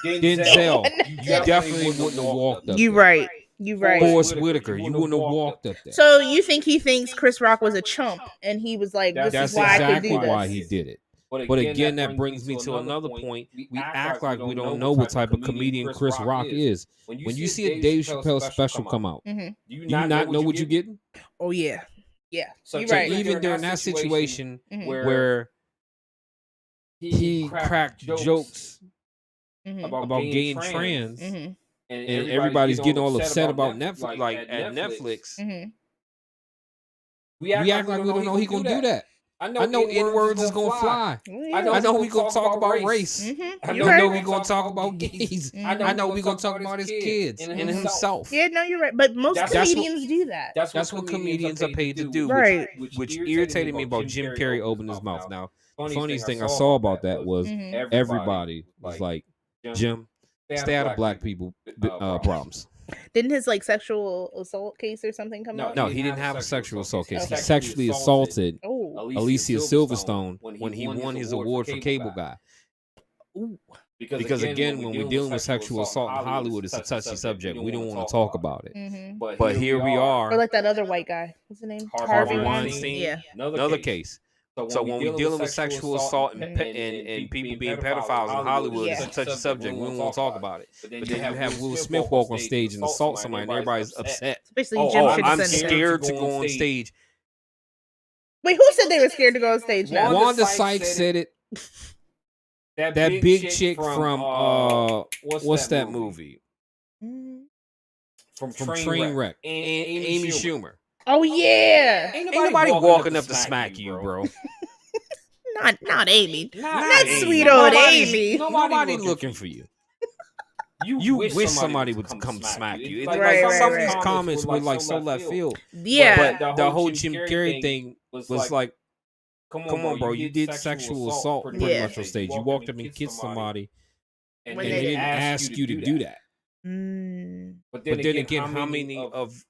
Denzel, you definitely wouldn't have walked up You there. right. You right. Forrest Whitaker, you wouldn't have walked up there. So you think he thinks Chris Rock was a chump, and he was like, "This That's is why I could exactly do this." why he did it. But again, that brings me to another point. We act like we don't know what type of comedian Chris Rock is. When you see a Dave Chappelle special come out, Mm-hmm. do you not know what you're getting? Oh yeah, yeah. So You're right. even during that situation Mhm. where he cracked jokes Mhm. about gay and trans, Mhm. and everybody's getting all upset about Netflix, like at Netflix, Mhm. we act like we don't know he gonna do that. I know N-words is gonna fly. Oh, yeah. I know we gonna talk about race. Mhm. I You're know right. we gonna talk about gays. Mhm. I know we gonna talk about his kids and himself. Yeah, no, you're right. But most That's comedians do that. That's what comedians are paid to do, Right. which irritated me about Jim Carrey opening his mouth. Now, funniest thing I saw about that was Mhm. everybody was like, "Jim, stay out of black people problems." Didn't his like sexual assault case or something come out? No, he didn't have a sexual assault case. He Okay. sexually assaulted Oh. Alicia Silverstone when he won his award for Cable Guy. Ooh. Because again, when we're dealing with sexual assault in Hollywood, it's a touchy subject. We don't want to talk about it. Mhm. But here we Or are, like that other white guy. What's his name? Harvey Weinstein. Yeah. Another case. So when we're dealing with sexual assault and people being pedophiles in Hollywood, it's a touchy subject. We don't want to talk about it. But then you have Will Smith walk on stage and assault somebody, and everybody's upset. Basically, Jim should I'm send him. scared to go on stage. Wait, who said they were scared to go on stage now? Wanda Sykes said it. That big chick from what's that movie? Mhm. From Trainwreck. Amy Schumer. Oh yeah. Ain't nobody walking up to smack you, bro. Not Amy. Not Amy. sweet old Nobody's- Amy. Nobody looking for you. You wish somebody would come smack you. It's Right, like right, some of right. these comments were like so left field. Yeah. But the whole Jim Carrey thing was like, come on, bro. You did sexual assault pretty Yeah. much on stage. You walked up and kissed somebody, and When they they didn't ask you to do that. Mm. But then again, how many of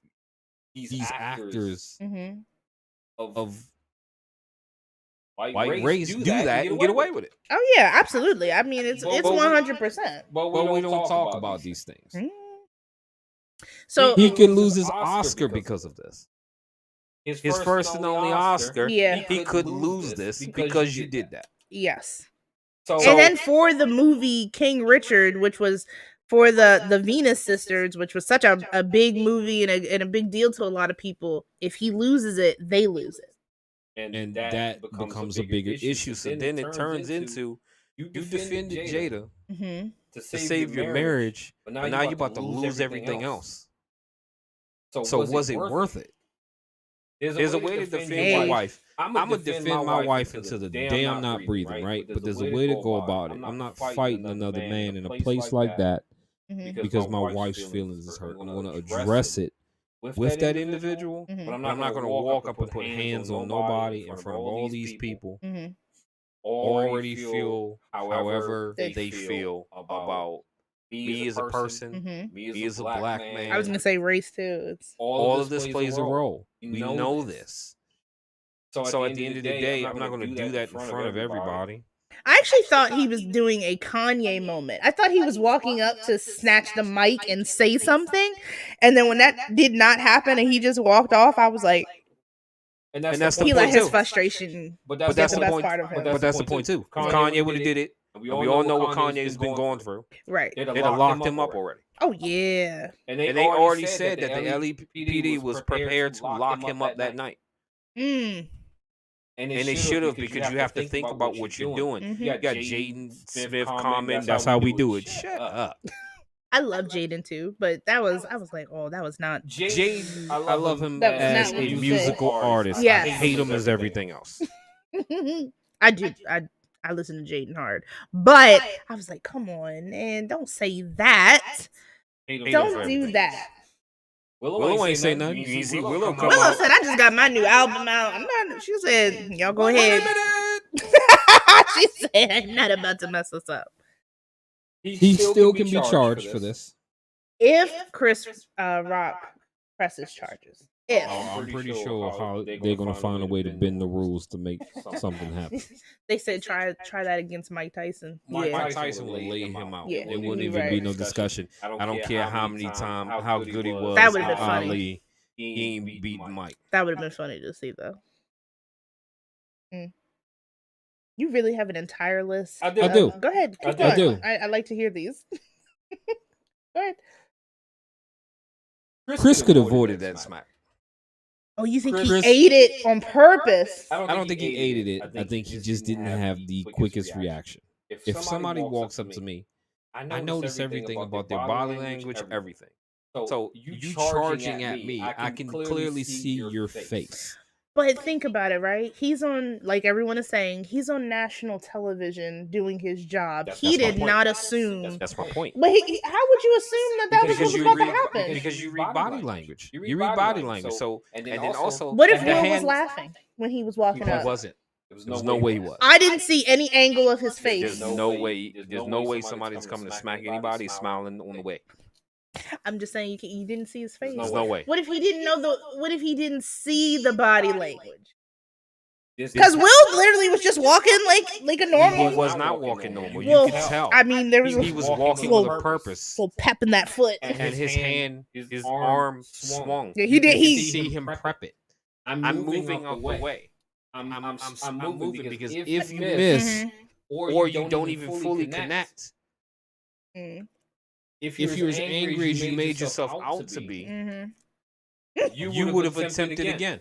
these actors Mhm. of white race do that and get away with it. Oh yeah, absolutely. I mean, it's 100%. But we don't talk about these things. So He could lose his Oscar because of this. His first and only Oscar. Yeah. He could lose this because you did that. Yes. So And then for the movie King Richard, which was for the Venus sisters, which was such a big movie and a big deal to a lot of people, if he loses it, they lose it. And that becomes a bigger issue. So then it turns into you defended Jada to save your marriage, but now you're about to lose everything else. So was it worth it? There's a way to defend your wife. I'm gonna defend my wife until the day I'm not breathing, right? But there's a way to go about it. I'm not fighting another man in a place like that because my wife's feelings is hurt. I'm gonna address it with that individual, but I'm not gonna walk up and put hands on nobody in front of all these people. Already feel however they feel about me as a person, me as a black man. I was gonna say race too. It's all of this plays a role. We know this. So at the end of the day, I'm not going to do that in front of everybody. I actually thought he was doing a Kanye moment. I thought he was walking up to snatch the mic and say something, and then when that did not happen and he just walked off, I was like, and that's the he point let his too. frustration. But that's the best point. part of him. But that's the point too. If Kanye would have did it, and we all know what Kanye's been going through. Right. They'd have locked him up already. Oh yeah. And they already said that the LAPD was prepared to lock him up that night. And they should have, because you have to think about what you're doing. You got Jaden Smith comment, that's how we do it. Shut up. I love Jaden too, but I was like, oh, that was not Jaden. I love him That was as not a what you musical artist. Yes. I hate him as everything else. I do. I listen to Jaden hard, but I was like, come on, man, don't say that. Don't do that. Willow ain't say nothing. You see Willow come Willow out. said, I just got my new album out. I'm not. She said, y'all go ahead. She said, I'm not about to mess us up. He still can be charged for this. If Chris Rock presses charges. If. I'm pretty sure how they're gonna find a way to bend the rules to make something happen. They said try that against Mike Tyson. Mike Tyson will lay him out. Yeah. There wouldn't even be no discussion. I don't care how many times, how good he was. That would've been funny. Ali, he ain't beat Mike. That would have been funny to see though. You really have an entire list? I do. Go ahead. Keep I going. do. I like to hear these. Go ahead. Chris could have avoided that smack. Oh, you think Chris- he ate it on purpose? I don't think he ate it. I think he just didn't have the quickest reaction. If somebody walks up to me, I notice everything about their body language, everything. So you charging at me, I can clearly see your face. But think about it, right? He's on, like everyone is saying, he's on national television doing his job. He did not assume. That's my point. But how would you assume that was what was about to happen? Because you read body language. You read body language. So and then also, What if the Will was hand- laughing when he was walking He up? wasn't. There's no way he was. I didn't see any angle of his face. There's no way. There's no way somebody's coming to smack anybody smiling on the way. I'm just saying you didn't see his face. There's no way. What if he didn't know what if he didn't see the body language? Because Will literally was just walking like a normal. He was not walking normal. Well, You could tell. I mean, there was He was walking little- with a purpose, little pep in that foot. and his hand, his arm swung. Yeah, he did. You He could see him prep it. I'm moving out the way. I'm moving because if you miss, or you don't even fully connect, if you're as angry as you made yourself out to be, you would have attempted again.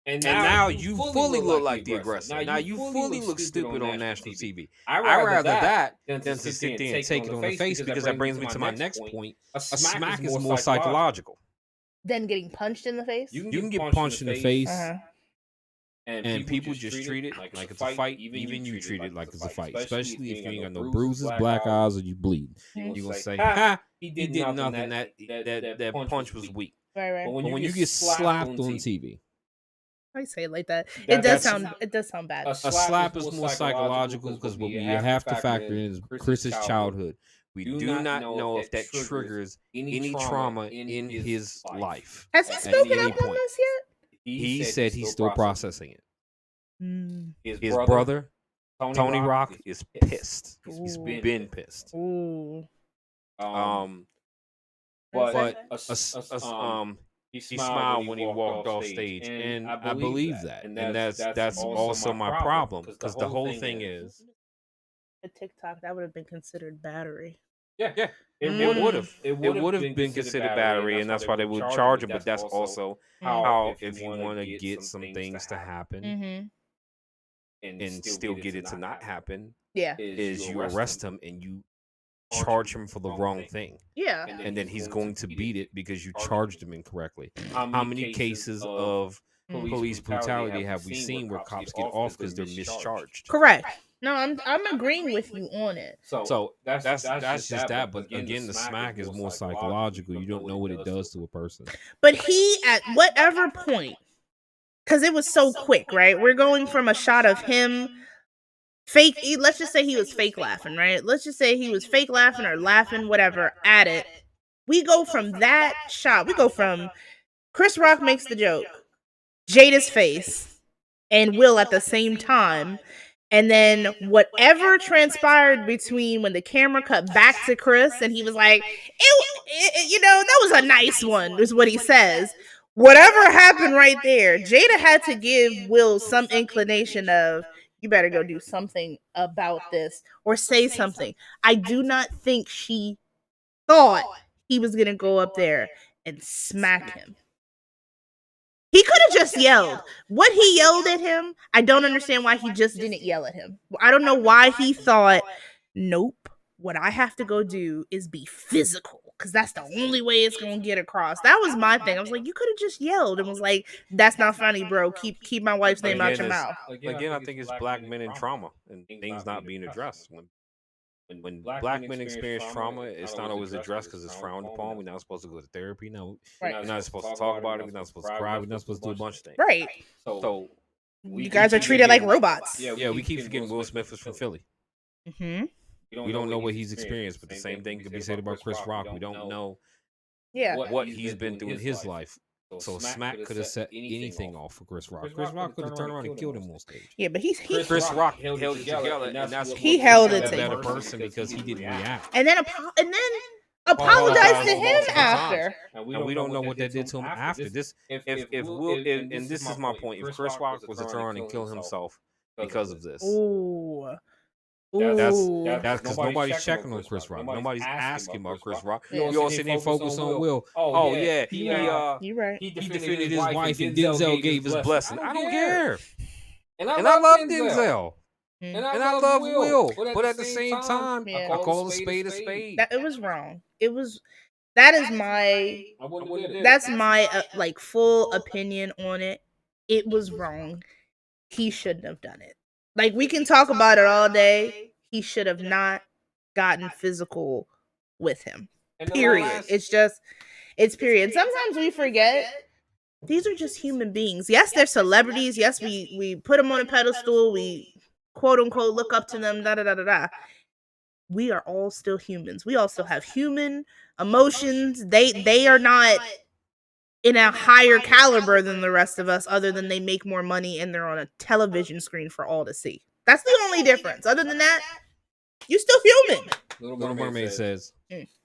And now you fully look like the aggressor. Now you fully look stupid on national TV. I'd rather that than to sit there and take it on the face, because that brings me to my next point. A smack is more psychological. Then getting punched in the face. You can get punched in the face, And people just treat it like it's a fight. Even you treat it like it's a fight. Especially if you ain't got no bruises, black eyes, or you bleed. You're going to say, ha, he did nothing. That punch was weak. Right. But when you get slapped on TV, I say it like that. It does sound bad. a slap is more psychological, because what we have to factor in is Chris's childhood. We do not know if that triggers any trauma in his life. Has he at spoken any up on point. this yet? He said he's still processing it. His brother, Tony Rock, is pissed. He's Ooh. been pissed. Ooh. But he smiled when he walked off stage, and I believe that, and that's also my problem, because the whole thing is, A TikTok that would have been considered battery. yeah, it would have been considered battery, and that's why they would charge him. But that's also how, if you want to get some things to happen and still get it to not happen, Yeah. is you arrest him and you charge him for the wrong thing. Yeah. And then he's going to beat it because you charged him incorrectly. How many cases of police brutality have we seen where cops get off because they're mischarged? Correct. No, I'm agreeing with you on it. So that's just that. But again, the smack is more psychological. You don't know what it does to a person. But he, at whatever point, because it was so quick, right? We're going from a shot of him fake. Let's just say he was fake laughing, right? Let's just say he was fake laughing or laughing, whatever, at it. We go from that shot. We go from Chris Rock makes the joke, Jada's face, and Will at the same time. And then whatever transpired between when the camera cut back to Chris and he was like, that was a nice one, is what he says. Whatever happened right there, Jada had to give Will some inclination of, you better go do something about this or say something. I do not think she thought he was going to go up there and smack him. He could have just yelled. What he yelled at him, I don't understand why he just didn't yell at him. I don't know why he thought, nope, what I have to go do is be physical, because that's the only way it's going to get across. That was my thing. I was like, you could have just yelled and was like, that's not funny, bro. Keep my wife's name out your mouth. Again, I think it's black men in trauma and things not being addressed. When black men experience trauma, it's not always addressed because it's frowned upon. We're not supposed to go to therapy. No, we're not supposed to talk about it. We're not supposed to cry. We're not supposed to do a bunch of things. Right. So you guys are treated like robots. Yeah, we keep forgetting Will Smith was from Philly. Mm-hmm. We don't know what he's experienced, but the same thing could be said about Chris Rock. We don't know what he's been through in his life. So Smack could have set anything off for Chris Rock. Chris Rock could have turned around and killed him on stage. Yeah, but Chris Rock held it together, and that's he held it a better together person because he didn't react. And then apologized to him after. And we don't know what they did to him after this. If Will, and this is my point, if Chris Rock was to turn around and kill himself because of this, that's because nobody's checking on Chris Rock. Nobody's asking about Chris Rock. Yeah. We all sitting here focused on Will. Oh yeah, you're right. he defended his wife and Denzel gave his blessing. I don't care. And I love Denzel. And I love Will. But at the same time, I call a spade a spade. It was wrong. That's my like full opinion on it. It was wrong. He shouldn't have done it. Like, we can talk about it all day. He should have not gotten physical with him. Period. It's period. Sometimes we forget these are just human beings. Yes, they're celebrities. Yes, we put them on a pedestal. We quote unquote look up to them. Da da da da da. We are all still humans. We also have human emotions. They are not in a higher caliber than the rest of us, other than they make more money and they're on a television screen for all to see. That's the only difference. Other than that, you're still human. Little Mermaid says,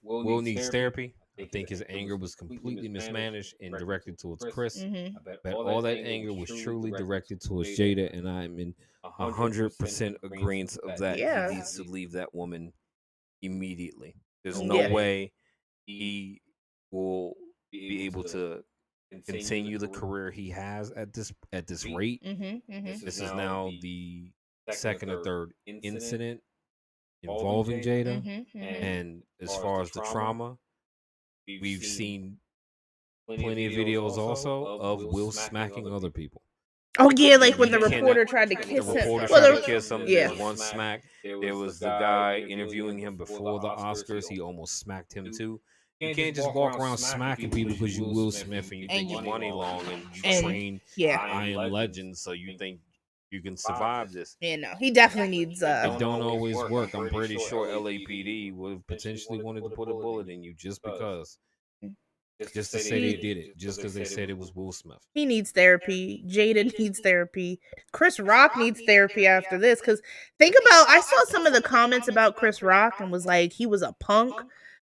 Will needs therapy. I think his anger was completely mismanaged and directed towards Chris. Mm-hmm. But all that anger was truly directed towards Jada, and I'm in 100% agreement of that. Yeah. He needs to leave that woman immediately. There's no way he will be able to continue the career he has at this rate. Mm-hmm. Mm-hmm. This is now the second or third incident involving Jada. Mm-hmm. And as far as the trauma, we've seen plenty of videos also of Will smacking other people. Oh yeah, like when the reporter tried to kiss him. The reporter tried to kiss him. Yeah. There was one smack. There was the guy interviewing him before the Oscars. He almost smacked him too. You can't just walk around smacking people because you Will Smith and you think your money long and you train I Am Legend, so you think you can survive this. Yeah, no, he definitely needs. It don't always work. I'm pretty sure LAPD would have potentially wanted to put a bullet in you just because just to say they did it, just because they said it was Will Smith. He needs therapy. Jada needs therapy. Chris Rock needs therapy after this. Because think about, I saw some of the comments about Chris Rock and was like, he was a punk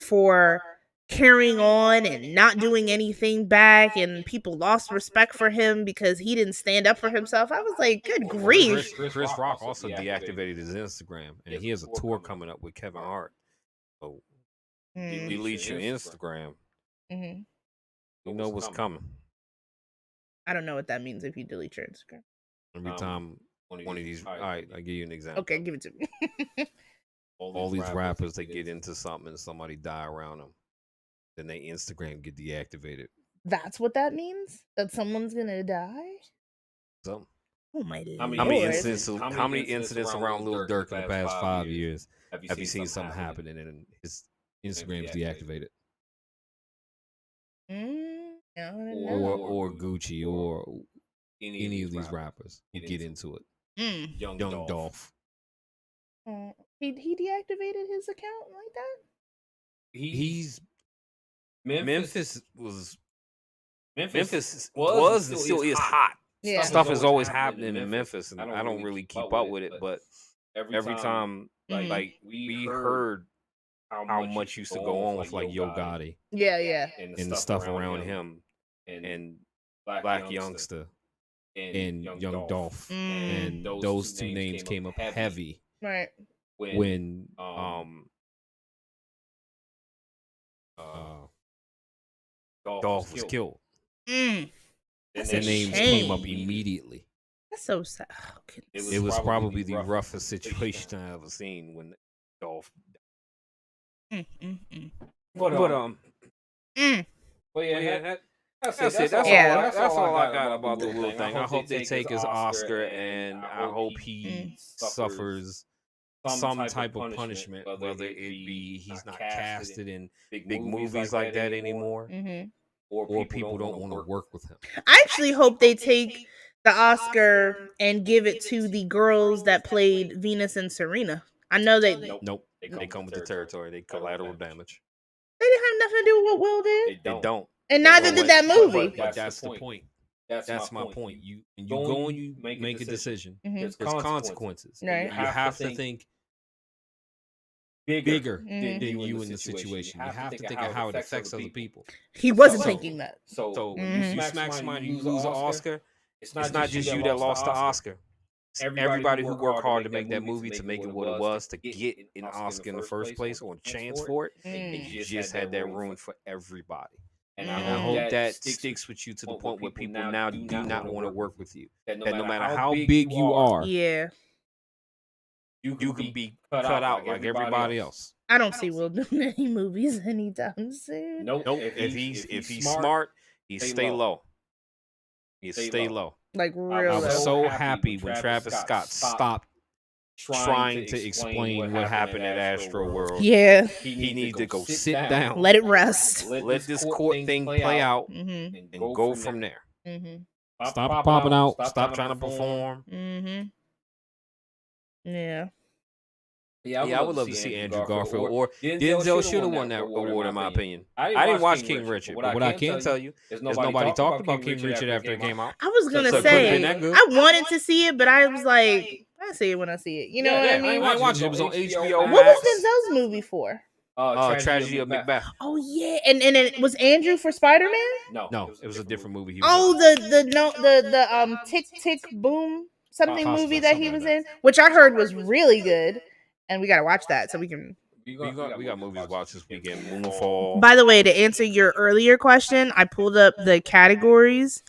for carrying on and not doing anything back, and people lost respect for him because he didn't stand up for himself. I was like, good grief. Chris Rock also deactivated his Instagram, and he has a tour coming up with Kevin Hart. So delete your Instagram. Mm-hmm. You know what's coming. I don't know what that means if you delete your Instagram. Every time one of these, all right, I'll give you an example. Okay, give it to me. All these rappers, they get into something and somebody die around them. Then their Instagram get deactivated. That's what that means? That someone's gonna die? Something. Oh my Lord. How many incidents around Lil Durk in the past 5 years have you seen something happening and his Instagram's deactivated? Or Gucci or any of these rappers who get into it. Young Dolph. He deactivated his account like that? He's Memphis was and still is hot. Yeah. Stuff is always happening in Memphis, and I don't really keep up with it. But every time, like we heard how much used to go on with like Yo Gotti, Yeah. and the stuff around him, and Black Youngster, and Young Dolph, and those two names came up heavy, Right. when Dolph was killed. That's Their a names shame. came up immediately. That's so sad. Oh, goodness. It was probably the roughest situation I ever seen when Dolph. But yeah, that's it. That's all I got about the little thing. I hope they take his Oscar, and I hope he suffers some type of punishment, whether it be he's not casted in big movies like that anymore, or people don't want to work with him. I actually hope they take the Oscar and give it to the girls that played Venus and Serena. I know they Nope. They come with the territory. They collateral damage. They didn't have nothing to do with what Will did. They don't. And neither did that movie. But that's the point. That's my point. You go and you make a decision. There's consequences. Right. You have to think bigger than you in the situation. You have to think of how it affects other people. He wasn't thinking that. So you smack somebody, you lose an Oscar. It's not just you that lost the Oscar. It's everybody who worked hard to make that movie, to make it what it was, to get an Oscar in the first place or a chance for it. And you just had that ruined for everybody. And I hope that sticks with you to the point where people now do not want to work with you. That no matter how big you are, Yeah. you can be cut out like everybody else. I don't see Will doing any movies anytime soon. Nope. If he's smart, he stay low. He stay low. Like real I low. was so happy when Travis Scott stopped trying to explain what happened at Astro World. Yeah. He needs to go sit down. Let it rest. Let this court thing play out and go from there. Stop popping out. Stop trying to perform. Yeah. Yeah, I would love to see Andrew Garfield, or Denzel should have won that award, in my opinion. I didn't watch King Richard, but what I can tell you is nobody talked about King Richard after it came out. I was gonna say I wanted to see it, but I was like, I see it when I see it. You know what I mean? I watched it. It was on HBO. What was Denzel's movie for? Tragedy of Macbeth. Oh yeah, and it was Andrew for Spider-Man? No, it was a different movie. The Tick Tick Boom something movie that he was in, which I heard was really good. And we gotta watch that so we can. We got movies to watch this weekend. Moonfall. By the way, to answer your earlier question, I pulled up the categories.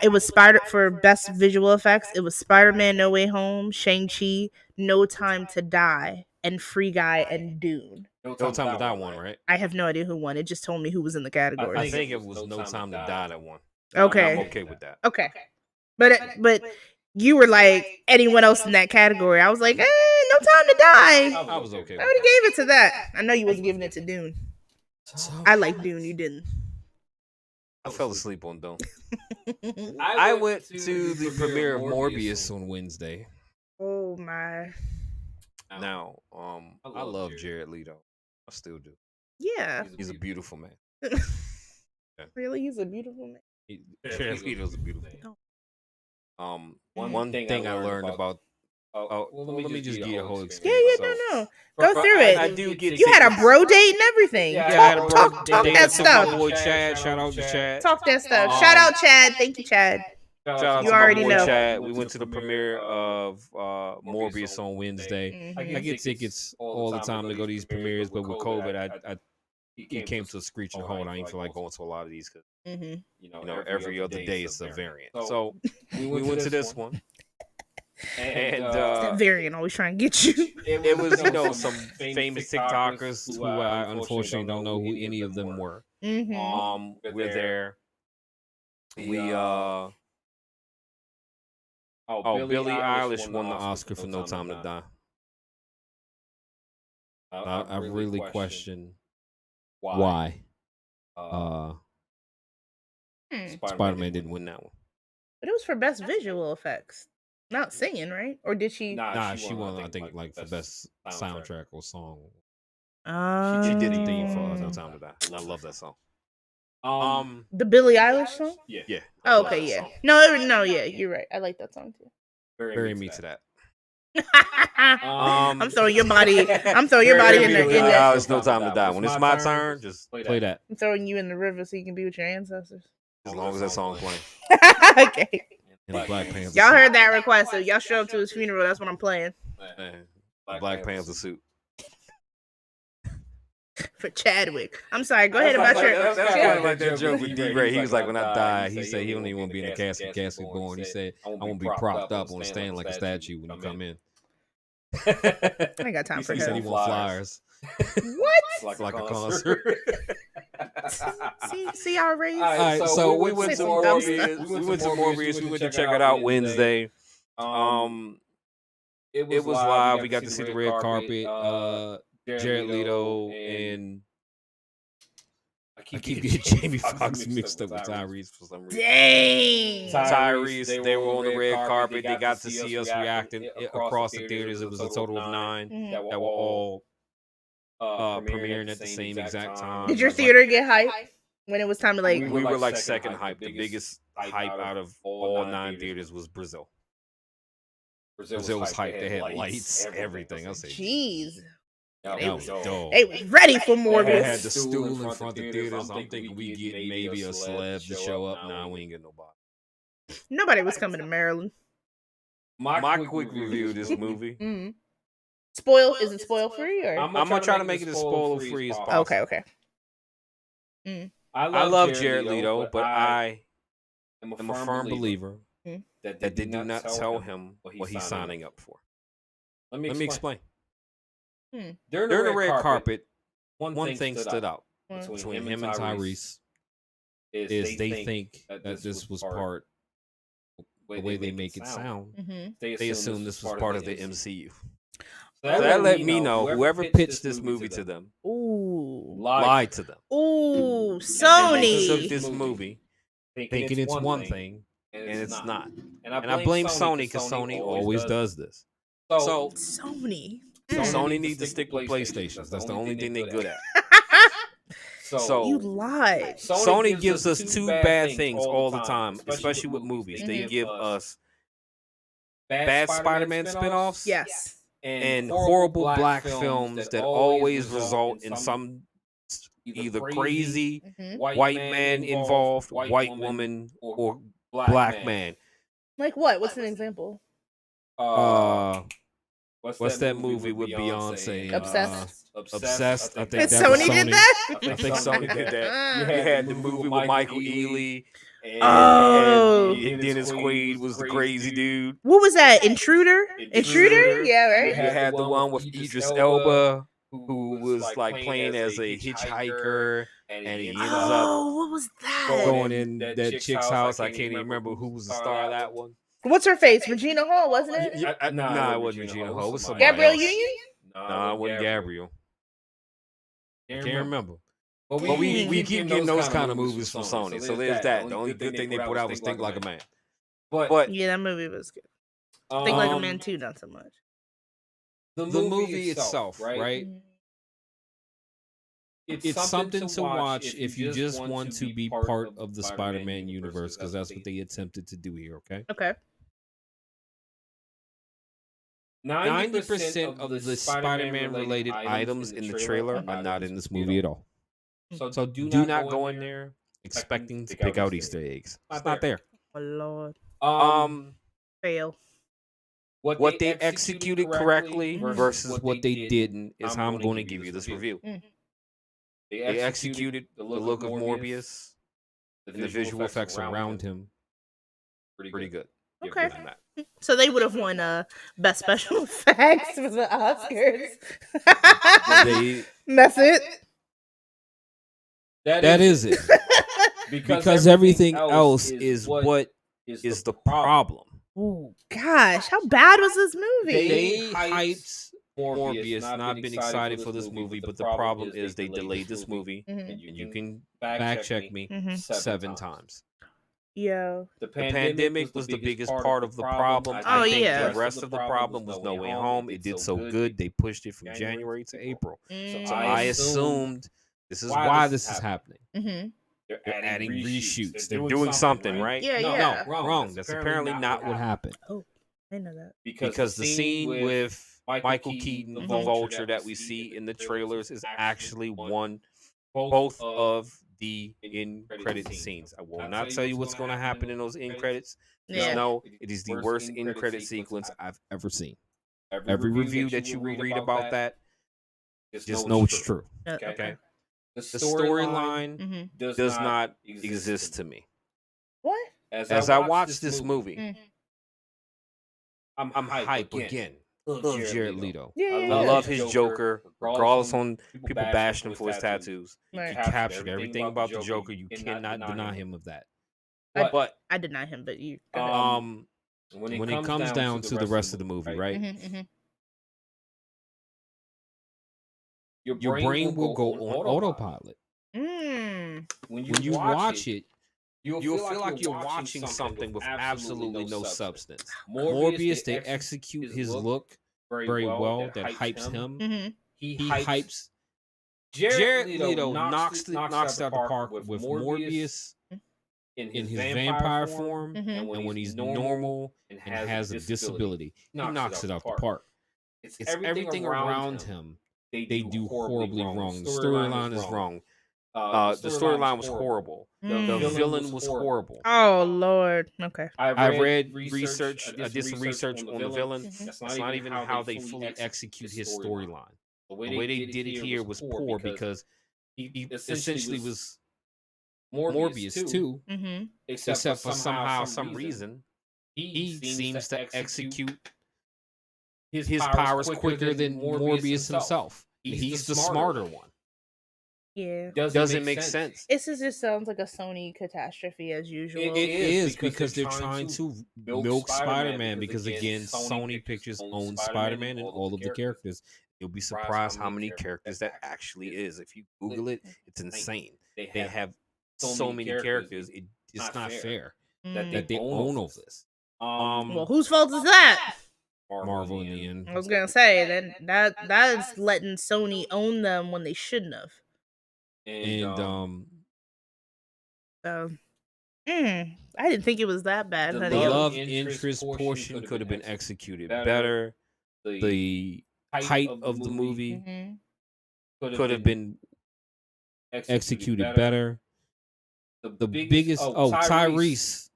It was Spider for best visual effects. It was Spider-Man: No Way Home, Shang-Chi, No Time to Die, and Free Guy and Dune. No Time to Die won, right? I have no idea who won. It just told me who was in the categories. I think it was No Time to Die that won. Okay, I'm okay with that. Okay, but you were like anyone else in that category. I was like, No Time to Die. I was okay with I already gave it to that. I know you wasn't giving it to Dune. I like Dune. You didn't. I fell asleep on Dune. I went to the premiere of Morbius on Wednesday. Oh my. Now, I love Jared Leto. I still do. Yeah. He's a beautiful man. Really, he's a beautiful man. Jared Leto's a beautiful man. One One thing I learned about. Oh, well, let me just get your whole Yeah, experience. no. Go through it. I do get You had a tickets. bro date and everything. Yeah, I had a bro Talk date that to my stuff. boy Chad. Shout out to Chad. Talk that stuff. Shout out Chad. Thank you, Chad. Shout out You to my already boy know. Chad. We went to the premiere of Morbius on Wednesday. Mhm. I get tickets all the time to go to these premieres, but with COVID, it came to a screeching halt. I ain't feel like going to a lot of these because Mhm. you know every other day it's a variant. So we went to this one, and That variant always trying to get you. it was some famous TikTokers who I unfortunately don't know who any of them were. Mhm. We're there. We Billie Eilish won the Oscar for No Time to Die. I really question why Spider-Man didn't win that one. But it was for best visual effects, not singing, right? Or did she? Nah, she won. I think like for best soundtrack or song. Oh. She did the theme for No Time to Die, and I love that song. The Billie Eilish song. Yeah. I Oh, love okay, that yeah. song. No, yeah, you're right. I like that song too. Bury me to that. I'm throwing your body. I'm throwing your body in Billie the. Eilish, No Time to Die. When it's my turn, just play that. I'm throwing you in the river so you can be with your ancestors. As long as that song playing. Okay. And the Black Panther. Y'all heard that request, so y'all show up to his funeral. That's what I'm playing The Black Panther suit. for Chadwick. I'm sorry. Go ahead about your. That's kind of like that joke with D-Ray. He was like, when I die, he said he don't even want to be in the casket born. He said, I want to be propped up on a stand like a statue when you come in. I ain't got time for He said he him. want flyers. What? Like a concert. See y'all raised. All right, so we went Say to some dumb Morbius. stuff. We went to Morbius. We went to check it out Wednesday. It was live. We got to see the red carpet. Jared Leto and I keep getting Jamie Foxx mixed up with Tyrese for some reason. Dang. Tyrese, they were on the red carpet. They got to see us reacting across the theaters. It was a total of 9 Mhm. that were all premiering at the same exact time. Did your theater get hype when it was time to like? We were like second hype. The biggest hype out of all 9 theaters was Brazil. Brazil was hyped. They had lights, everything. I say, Jeez. that was dope. They was ready for They Morbius. had the stool in front of the theaters. I'm thinking we get maybe a celeb to show up. Nah, we ain't getting nobody. Nobody was coming to Maryland. My quick review of this movie. Mm-hmm. Spoil? Is it spoil free or? I'm gonna try to make it as spoiler free as possible. Okay. I love Jared Leto, but I am a firm believer that they do not tell him what he's signing up for. Let me explain. During the red carpet, one thing stood out between him and Tyrese is they think that this was part the way they make it sound. Mm-hmm. They assume this was part of the MCU. So that let me know whoever pitched this movie to them lied to them. Ooh, And they Sony. took this movie thinking it's one thing, and it's not. And I blame Sony because Sony always does this. So Sony. Sony needs to stick with PlayStations. That's the only thing they're good at. So You lied. Sony gives us 2 bad things all the time, especially with movies. They give us bad Spider-Man spinoffs. Yes. And horrible black films that always result in some either crazy white man involved, white woman, or black man. Like what? What's an example? What's that movie with Beyonce? Obsessed. Obsessed. I think that Sony was did that? I think Sony did that. You had the movie with Michael Ealy. And Dennis Quaid was the crazy dude. What was that? Intruder? Yeah, right. You had the one with Idris Elba, who was like playing as a hitchhiker, and he ends up what was that? going in that chick's house. I can't even remember who was the star of that one. What's her face? Regina Hall, wasn't it? Nah, it wasn't Regina Hall. It was somebody Gabrielle else. Union? Nah, it wasn't Gabrielle. I can't remember. But Dang. we keep getting those kind of movies from Sony. So there's that. The only good thing they put out was Think Like a Man. But Yeah, that movie was good. Think Like a Man 2, not so much. The movie itself, right? It's something to watch if you just want to be part of the Spider-Man universe, because that's what they attempted to do here. Okay. Okay. 90% of the Spider-Man related items in the trailer are not in this movie at all. So do not go in there expecting to pick out Easter eggs. It's not there. Oh Lord. Um, Fail. what they executed correctly Mhm. versus what they didn't is how I'm going to give you this review. Mm. They executed the look of Morbius and the visual effects around him pretty good. Okay. Give them that. So they would have won best special effects for the Oscars. They That's it. that is it. Because everything else is what is the problem. Oh gosh, how bad was this movie? They hyped Morbius, and I've been excited for this movie, but the problem is they delayed this movie, Mhm. and you can fact check me Mhm. 7 times. Yo. The pandemic was the biggest part of the problem. Oh, I think yeah. the rest of the problem was No Way Home. It did so good, they pushed it from January to April. So I assumed this is why this is happening. Mm-hmm. They're adding reshoots. They're doing something, right? Yeah, no, yeah. no, wrong. That's apparently not what happened. Oh, I didn't know that. Because the scene with Michael Keaton, the Mhm. vulture that we see in the trailers, is actually both of the in-credit scenes. I will not tell you what's going to happen in those in-credits. Just Yeah. know it is the worst in-credit sequence I've ever seen. Every review that you will read about that, just know it's true. Okay? The storyline Mm-hmm. does not exist to me. What? As I watch this movie, Mm. I'm hype again. Love Jared Leto. Yeah, yeah, I yeah. love his Joker, regardless on people bashing him for his tattoos. Right. He captured everything about the Joker. You cannot deny him of that. I- But I deny him, but you. Go ahead. when it comes down to the rest of the movie, right? Mhm, mhm. Your brain will go on autopilot. Mm. When you watch it, you'll feel like you're watching something with absolutely no substance. Morbius, they execute his look very well. That hypes him. Mm-hmm. He hypes. Jared Leto knocks out the park with Morbius in his vampire form, Mhm. and when he's normal and has a disability, he knocks it out the park. It's everything around him they do horribly wrong. The storyline is wrong. The storyline was horrible. The villain was horrible. Oh Lord. Okay. I read research. I did some research on the villain. Mhm. That's not even how they fully execute his storyline. The way they did it here was poor because he essentially was Morbius too, Mm-hmm. except for somehow, some reason, he seems to execute his powers quicker than Morbius himself. He's the smarter one. Yeah. Doesn't make sense. This just sounds like a Sony catastrophe as usual. It is because they're trying to milk Spider-Man because again, Sony Pictures owns Spider-Man and all of the characters. You'll be surprised how many characters that actually is. If you Google it, it's insane. They have so many characters. It's not fair that they own all this. Well, whose fault is that? Marvel in the end. I was gonna say then that is letting Sony own them when they shouldn't have. And I didn't think it was that bad. the honey. love interest portion could have been executed better. The height of the movie Mhm. could have been executed better. The biggest Tyrese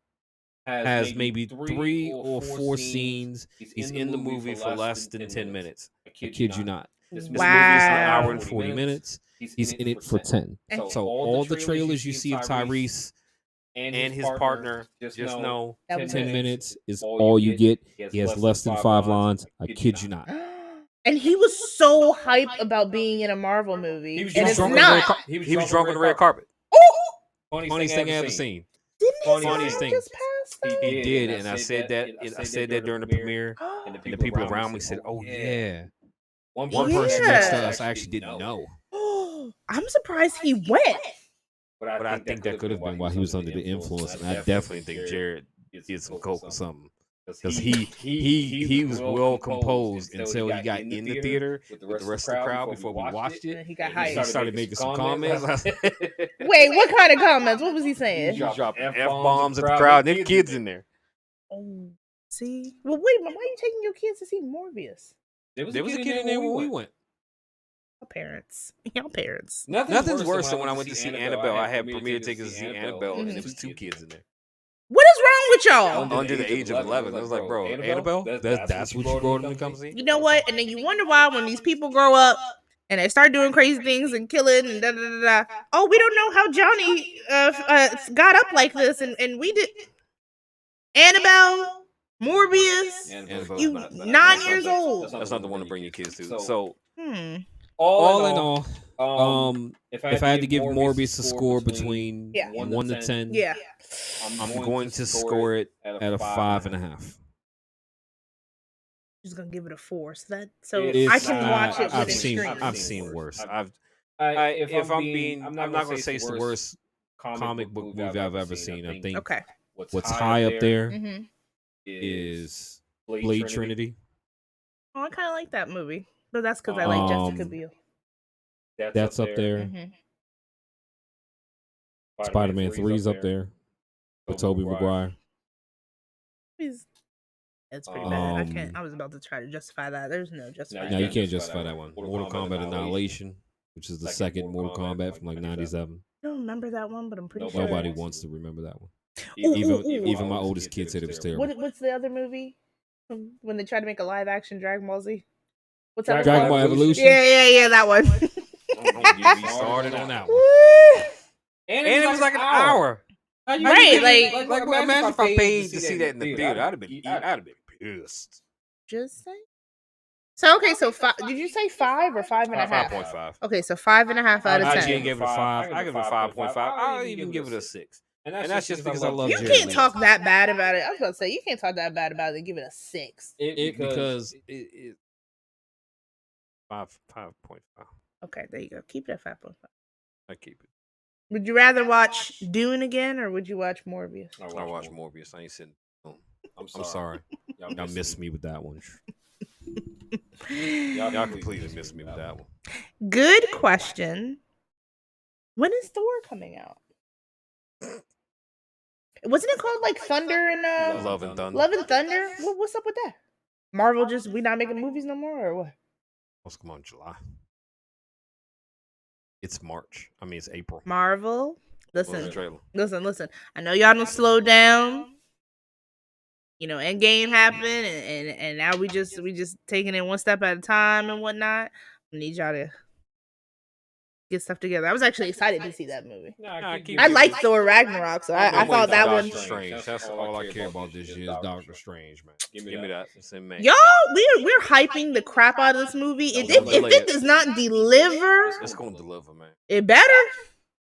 has maybe 3 or 4 scenes. He's in the movie for less than 10 minutes. I kid you not. This movie is an hour and 40 minutes. He's in it for 10. So all the trailers you see of Tyrese and his partner, just know That was 10 it. minutes is all you get. He has less than 5 lines. I kid you not. And he was so hyped about being in a Marvel movie. He was and it's drunk on the red not. carpet. He was drunk on the red carpet. Oh! Funniest thing I ever seen. Didn't his Funniest son thing. just pass though? He did, and I said that during the premiere, and the people around me said, "Oh yeah." One person next to us actually didn't know, I'm surprised he went. but I think that could have been while he was under the influence, and I definitely think Jared did some coke or something. because he was well composed until he got in the theater with the rest of the crowd before we watched it. And he got And hyped. he started making some comments. Wait, what kind of comments? What was he saying? He was dropping F-bombs at the crowd. There kids in there. Oh, see. Well, wait a minute. Why are you taking your kids to see Morbius? There was a kid in there when we went. Y'all parents. Nothing's worse than when I went to see Annabelle. I had premiere tickets to see Annabelle, and there was 2 kids in there. What is wrong with y'all? Under the age of 11. I was like, bro, Annabelle? That's what you brought them to come see? You know what? And then you wonder why when these people grow up and they start doing crazy things and killing and da da da da. Oh, we don't know how Johnny got up like this, and we did. Annabelle, Morbius, you 9 years old. That's not the one to bring your kids to. So, all in all, if I had to give Morbius a score between 1 to 10, Yeah. I'm going to score it at a 5.5. Just gonna give it a 4. So It's, I can watch it. I've seen worse. If I'm being, I'm not gonna say it's the worst comic book movie I've ever seen. I think what's high up there is Blade Trinity. Oh, I kind of like that movie, but that's because I like Jessica Biel. That's up there. Spider-Man 3's up there with Tobey Maguire. It's pretty bad. I was about to try to justify that. There's no justification. No, you can't justify that one. Mortal Kombat Annihilation, which is the second Mortal Kombat from like 97. I don't remember that one, but I'm pretty sure. Nobody wants to remember that one. Even my oldest kid said it was terrible. What's the other movie? When they tried to make a live action Dragon Ball Z? What's that? Dragon Ball Evolution? Yeah, that one. Don't get me started on that one. And it was like an hour. Right, like imagine if I paid to see that in the theater. I'd have been pissed. Just say. So okay, so did you say 5 or 5.5? 5.5. Okay, so 5.5 out of 10. I can't give it a 5. I give it a 5.5. I'll even give it a 6. And that's just because I love you Jared can't Leto. talk that bad about it. I was about to say you can't talk that bad about it and give it a 6. Because 5.5. Okay, there you go. Keep it at 5.5. I keep it. Would you rather watch Dune again or would you watch Morbius? I watch Morbius. I ain't sitting. I'm sorry. Y'all missed me with that one. Y'all completely missed me with that one. Good question. When is Thor coming out? Wasn't it called like Thunder and Love and Thunder? Love and Thunder? What's up with that? Marvel we not making movies no more or what? Let's come on, July. It's March. I mean, it's April. Marvel. Listen. Listen. I know y'all don't slow down. You know, Endgame happened, and now we just taking it one step at a time and whatnot. I need y'all to get stuff together. I was actually excited to see that movie. I like Thor Ragnarok, so I thought that one. Strange. That's all I care about this year is Doctor Strange, man. Give me that. It's in May. Y'all, we're hyping the crap out of this movie. If it does not deliver, it's gonna deliver, man. It better.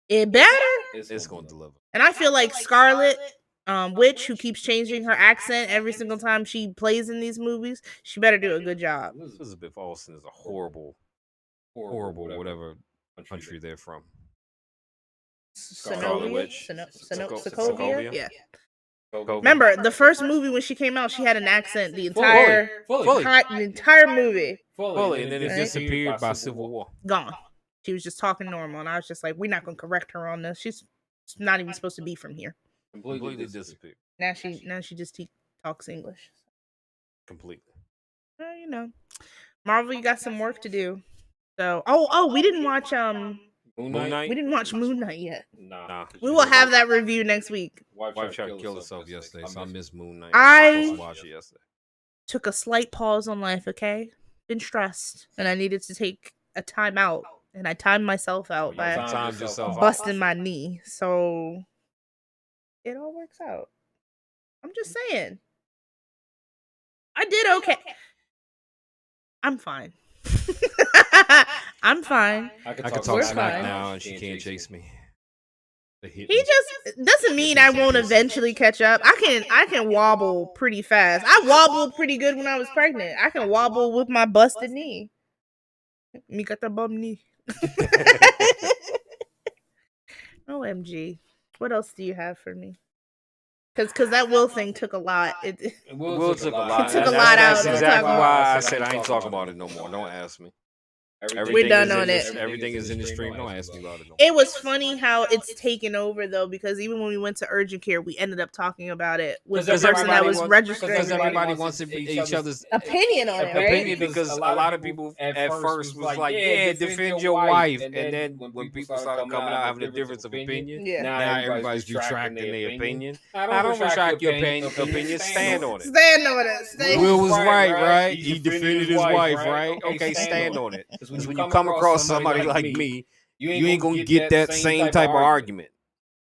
It's gonna deliver. And I feel like Scarlet Witch, who keeps changing her accent every single time she plays in these movies, she better do a good job. Elizabeth Olsen is a horrible whatever country they're from. Scarlet Witch? Sokovia? Yeah. Remember, the first movie when she came out, she had an accent the entire movie. Fully, and then it disappeared by Civil War. Gone. She was just talking normal, and I was just like, we're not going to correct her on this. She's not even supposed to be from here. Completely disappeared. Now she just talks English. Completely. Well, you know, Marvel, you got some work to do. So, we didn't watch Moon Knight? We didn't watch Moon Knight yet. Nah. We will have that review next week. Wife tried to kill herself yesterday, so I missed Moon Knight. I was supposed to watch it yesterday. Took a slight pause on life, okay? Been stressed, and I needed to take a time out, and I timed myself out by busting my knee. So it all works out. I'm just saying. I did okay. I'm fine. I'm fine. I can talk smack now, and she can't chase me. He just doesn't mean I won't eventually catch up. I can wobble pretty fast. I wobbled pretty good when I was pregnant. I can wobble with my busted knee. Me got the bum knee. OMG. What else do you have for me? Because that Will thing took a lot. Will took a lot. took a lot out That's to exactly talk why I said I ain't talking about it no more. Don't ask me. We're done on it. Everything is in the stream. Don't ask me about it no more. It was funny how it's taken over though, because even when we went to urgent care, we ended up talking about it with the person that was registering. Because everybody wants each other's opinion on it, right? opinion, because a lot of people at first was like, yeah, defend your wife. And then when people started coming out having a difference of opinion, Yeah. now everybody's retracting their opinion. I don't retract your opinion. Stand on it. Stand on it. Will was right? He defended his wife, right? Okay, stand on it. Because when you come across somebody like me, you ain't gonna get that same type of argument.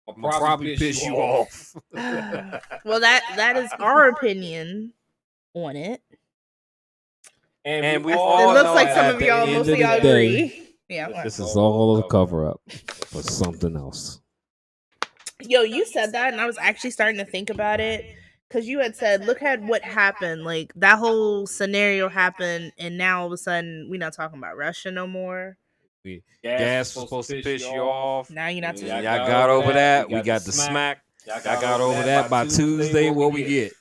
I'm gonna probably piss you off. Well, that is our opinion on it. And we It all looks know like at some of the y'all, end most of of the y'all day, agree. Yeah. this is all a cover up for something else. Yo, you said that, and I was actually starting to think about it, because you had said, look at what happened. Like, that whole scenario happened, and now all of a sudden, we're not talking about Russia no more. Gas was supposed to piss you off. Now you're not. Y'all got over that. We got the smack. Y'all got over that by Tuesday. What we get?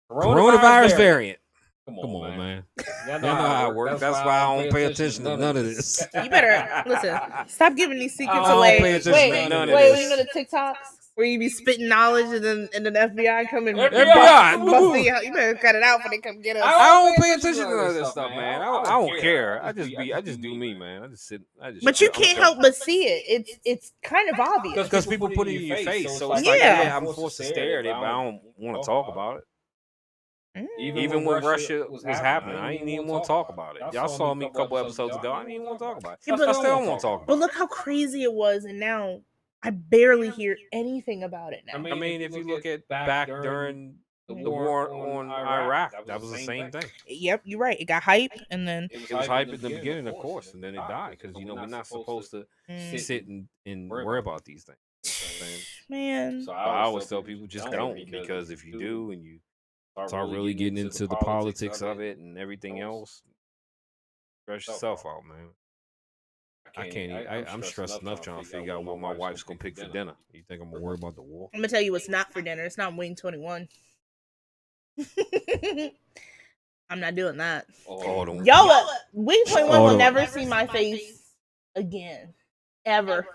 Coronavirus variant. Come on, man. Y'all know how it works. That's why I don't pay attention to none of this. You better listen. Stop giving these secrets I don't away. pay attention to none of Wait, this. you know the TikToks where you be spitting knowledge, and then the FBI come and FBI, bust you out. You better cut it out when they come get us. I don't pay attention to none of this stuff, man. I don't care. I just do me, man. I just sit. But you can't help but see it. It's kind of obvious because people put it in your face. So it's like, yeah, I'm forced to stare at it, but I don't want to talk about it. Even when Russia was happening, I didn't even want to talk about it. Y'all saw me a couple episodes ago. I didn't even want to talk about it. Yeah, I still don't want to talk about it. But look how crazy it was, and now I barely hear anything about it now. I mean, if you look at back during the war on Iraq, that was the same thing. Yep, you're right. It got hype, and then it was hype in the beginning, of course, and then it died because we're not supposed to sit and worry about these things. Man, so I always tell people just don't, because if you do and you start really getting into the politics of it and everything else, stress yourself out, man. I can't. I'm stressed enough trying to figure out what my wife's gonna pick for dinner. You think I'm gonna worry about the war? I'm gonna tell you what's not for dinner. It's not Wing 21. I'm not doing that. Yo, Wing 21 will never see my face again, ever.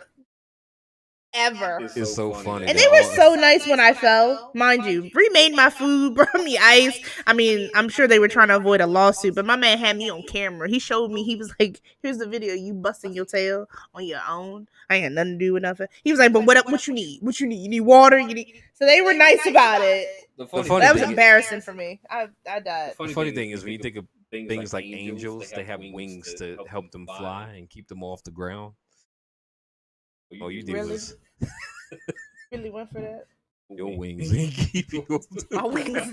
It's so funny. And they were so nice when I fell. Mind you, remade my food, brought me ice. I mean, I'm sure they were trying to avoid a lawsuit, but my man had me on camera. He showed me, he was like, here's the video, you busting your tail on your own. I ain't got nothing to do with nothing. He was like, but what you need? What you need? You need water? You need. So they were nice about it. That was embarrassing for me. I died. The funny thing is, when you think of things like angels, they have wings to help them fly and keep them off the ground. Oh, you did really? Really went for that? Your wings ain't keeping you. My wings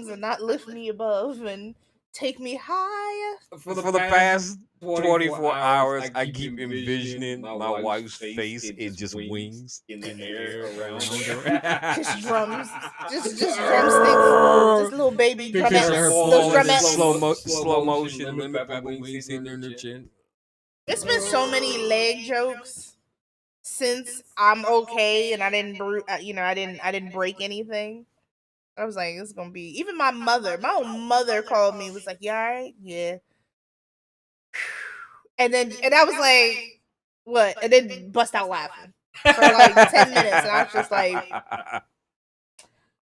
did not lift me above and take me higher. For the past 24 hours, I keep envisioning my wife's face in just wings in the air around her. Just drums. Just drumsticks. Just little baby drumettes. Those drumettes. Slow motion. Wings in their chin. It's been so many leg jokes since I'm okay and I didn't break anything. I was like, it's gonna be. Even my own mother called me, was like, "You all right?" Yeah. And I was like, "What?" And then bust out laughing for like 10 minutes, and I was just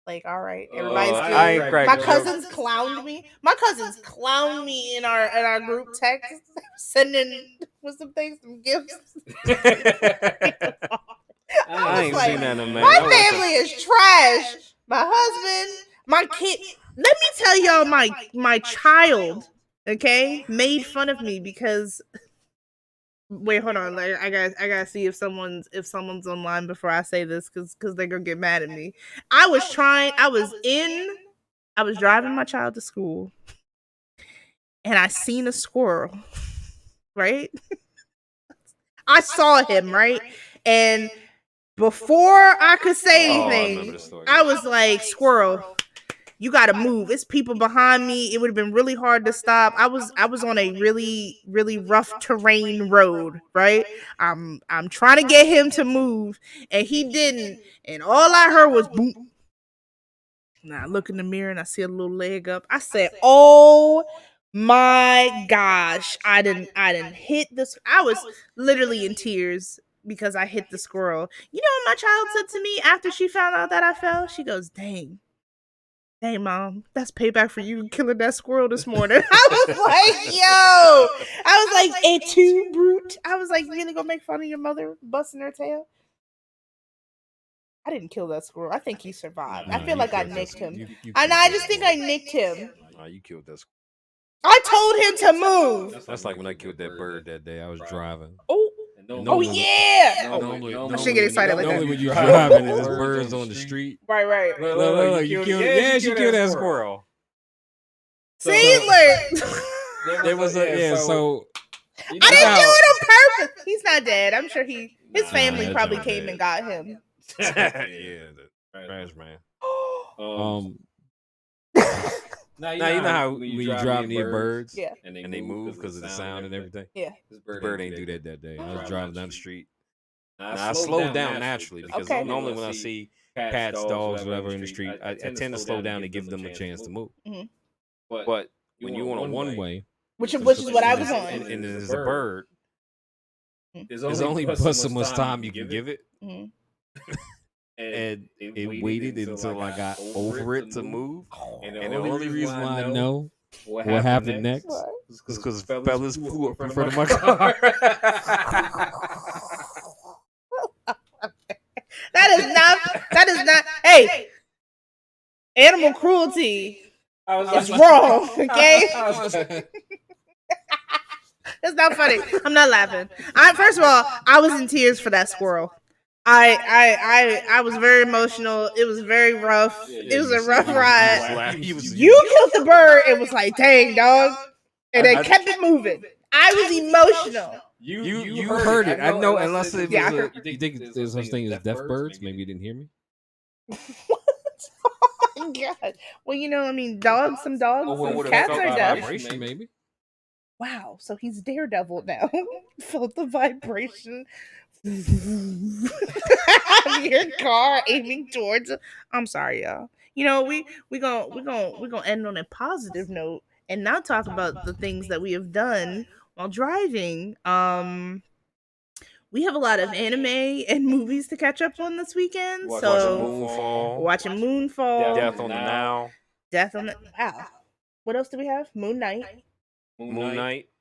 like, all right, everybody's good. My cousins clowned me. My cousins clowned me in our group text, sending with some things, some gifts. I ain't seen that in a minute. My family is trash. My husband, my kid. Let me tell y'all, my child, okay, made fun of me because. Wait, hold on. Like, I gotta see if someone's online before I say this, because they're gonna get mad at me. I was driving my child to school, and I seen a squirrel. Right, I saw him, right, and before I could say anything, I was like, "Squirrel, you got to move. It's people behind me. It would have been really hard to stop. I was on a really really rough terrain road, right? I'm trying to get him to move, and he didn't. And all I heard was boom. Now I look in the mirror and I see a little leg up. I said, "Oh my gosh, I didn't hit this." I was literally in tears because I hit the squirrel. You know what my child said to me after she found out that I fell? She goes, "Dang, mom, that's payback for you killing that squirrel this morning." I was like, "Yo," I was like, "Et tu, brute?" I was like, "You really gonna make fun of your mother busting her tail?" I didn't kill that squirrel. I think he survived. I feel like I nicked him. And I just think I nicked him. Nah, you killed that squirrel. I told him to move. That's like when I killed that bird that day. I was driving. Oh, yeah. I should get excited like Normally that. when you're driving and there's birds on the street. Right. Look, you killed. Yeah, she killed that squirrel. See, like There was a so. I didn't do it on purpose. He's not dead. I'm sure his family probably came and got him. Yeah, the trash man. Now you know how when you drive near birds, Yeah. and they move because of the sound and everything. Yeah. This bird ain't do that day. I was driving down the street. Now I slowed down naturally because normally when I see cats, dogs, whatever in the street, I tend to slow down and give them a chance to move. Mhm. But when you on a one way, Which is what I was on. and there's a bird, Mhm. there's only but so much time you can give it. Mhm. And it waited until I got over it to move. And the only reason why I know what happened next is because fellas flew up in front of my car. That is not. Hey, animal cruelty is wrong. Okay. It's not funny. I'm not laughing. First of all, I was in tears for that squirrel. I was very emotional. It was very rough. It was a rough ride. You killed the bird. It was like, dang, dog. And they kept it moving. I was emotional. You heard it. I know, unless it was you think there's such thing as deaf birds? Maybe you didn't hear me. What? Oh my god. Well, I mean, some dogs, some cats are deaf. Vibration, maybe. Wow. So he's Daredevil now. Felt the vibration. Your car aiming towards him. I'm sorry, y'all. We gonna end on a positive note and not talk about the things that we have done while driving. We have a lot of anime and movies to catch up on this weekend. So watching Moonfall, Death on the Nile, wow. What else do we have? Moon Knight.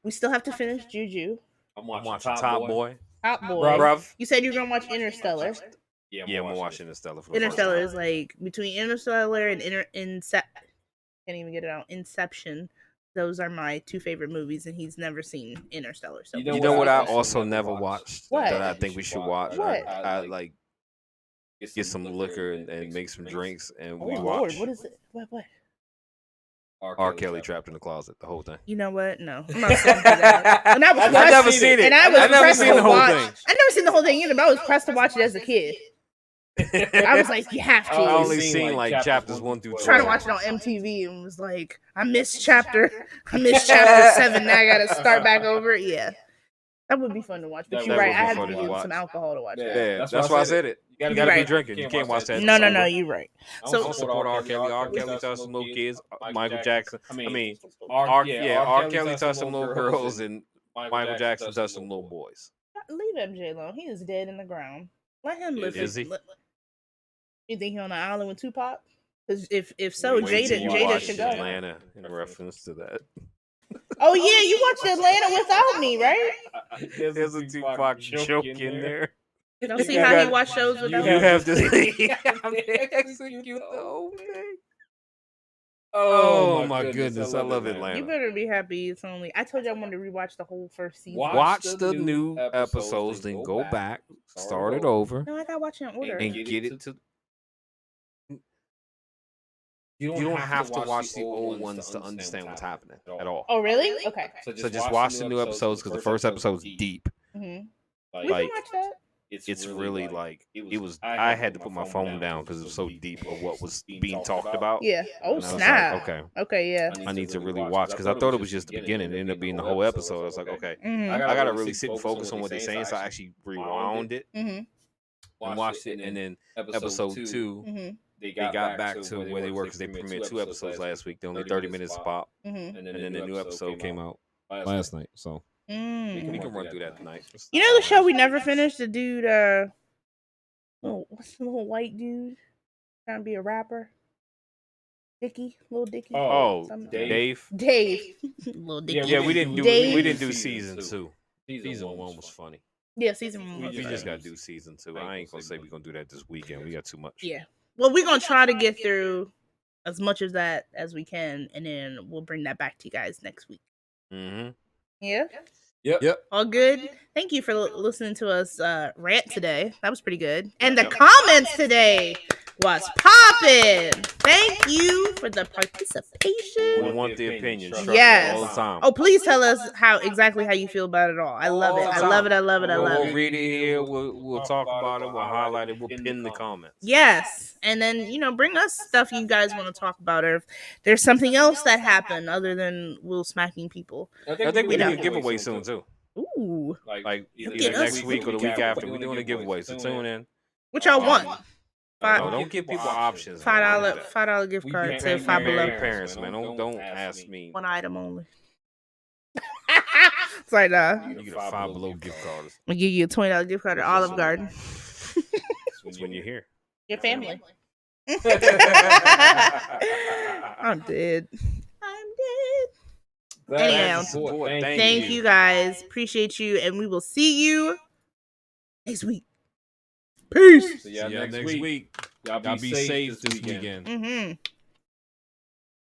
We still have to finish Juju. I'm watching Top Boy. Top Boy. Bruv. You said you were gonna watch Interstellar. Yeah, I'm gonna watch Interstellar. Interstellar is like between Interstellar and can't even get it out. Inception. Those are my two favorite movies, and he's never seen Interstellar. So you know what I also never watched What? that I think we should watch? What? I like get some liquor and make some drinks, and we Lord, watch. what is it? What? R. Kelly trapped in the closet, the whole thing. You know what? No, I'm not saying that. And I've never seen it. And I was I've never pressed seen to the whole watch. thing. I never seen the whole thing either, but I was pressed to watch it as a kid. I was like, you have to. I only seen like chapters 1 through 12. Trying to watch it on MTV and was like, I missed chapter 7. Now I gotta start back over. Yeah, that would be fun to watch. But you're right. I have to get some alcohol to watch it. Yeah, that's why I said it. You gotta be drinking. You can't watch that. No, you're right. So support R. Kelly. R. Kelly touched some little kids. Michael Jackson. R. Kelly touched some little girls, and Michael Jackson touched some little boys. Leave MJ alone. He is dead in the ground. Let him live. Is he? You think he on the island with Tupac? Because if so, Jada should go. Atlanta in reference to that. Oh yeah, you watched Atlanta without me, right? There's a Tupac joke in there. Don't see how he watch shows without me. You have to execute the whole thing. Oh my goodness, I love Atlanta. You better be happy. It's only. I told you I wanted to rewatch the whole first season. Watch the new episodes, then go back, start it over. No, I gotta watch it in order. And get it to. You don't have to watch the old ones to understand what's happening at all. Oh, really? Okay. So just watch the new episodes because the first episode's deep. Mm-hmm. We can watch that. it's really like it was. I had to put my phone down because it was so deep of what was being talked about. Yeah. Oh, And I was snap. like, okay, Okay, yeah. I need to really watch because I thought it was just the beginning. It ended up being the whole episode. I was like, okay, Mm-hmm. I gotta really sit and focus on what they're saying. So I actually rewound it Mm-hmm. and watched it, and then episode 2. Mm-hmm. They got back to where they were because they premiered 2 episodes last week. They're only 30 minutes pop, Mm-hmm. and then the new episode came out last night. So we can run through that tonight. You know the show we never finished? The dude, what's the little white dude trying to be a rapper? Little Dicky. Oh, Something. Dave. Little Dicky. Yeah, we didn't do season 2. Season 1 was funny. Yeah, season 1 was We just funny. gotta do season 2. I ain't gonna say we're gonna do that this weekend. We got too much. Yeah. Well, we're gonna try to get through as much of that as we can, and then we'll bring that back to you guys next week. Mm-hmm. Yeah. Yep. All good. Thank you for listening to us rant today. That was pretty good. And the comments today was popping. Thank you for the participation. We want the opinion. Yes. All the time. Oh, please tell us exactly how you feel about it all. I love it. I love it. I love it. I love We'll it. read it here. We'll talk about it. We'll highlight it. We'll pin the comments. Yes. And then, bring us stuff you guys want to talk about, or if there's something else that happened other than Will smacking people. I think we do a giveaway soon too. Ooh. Like either next week or the week after. We're doing a giveaway, so tune in. What y'all want? No, don't give people options. $5 gift card to Five Below. Parents, man, don't ask me. One item only. It's like, You get a Five Below gift card. I'll give you a $20 gift card at Olive Garden. That's when you're here. Your family. I'm dead. Anyhow, thank you guys. Appreciate you, and we will see you next week. Peace. See ya next week. Y'all be safe this weekend. Mm-hmm.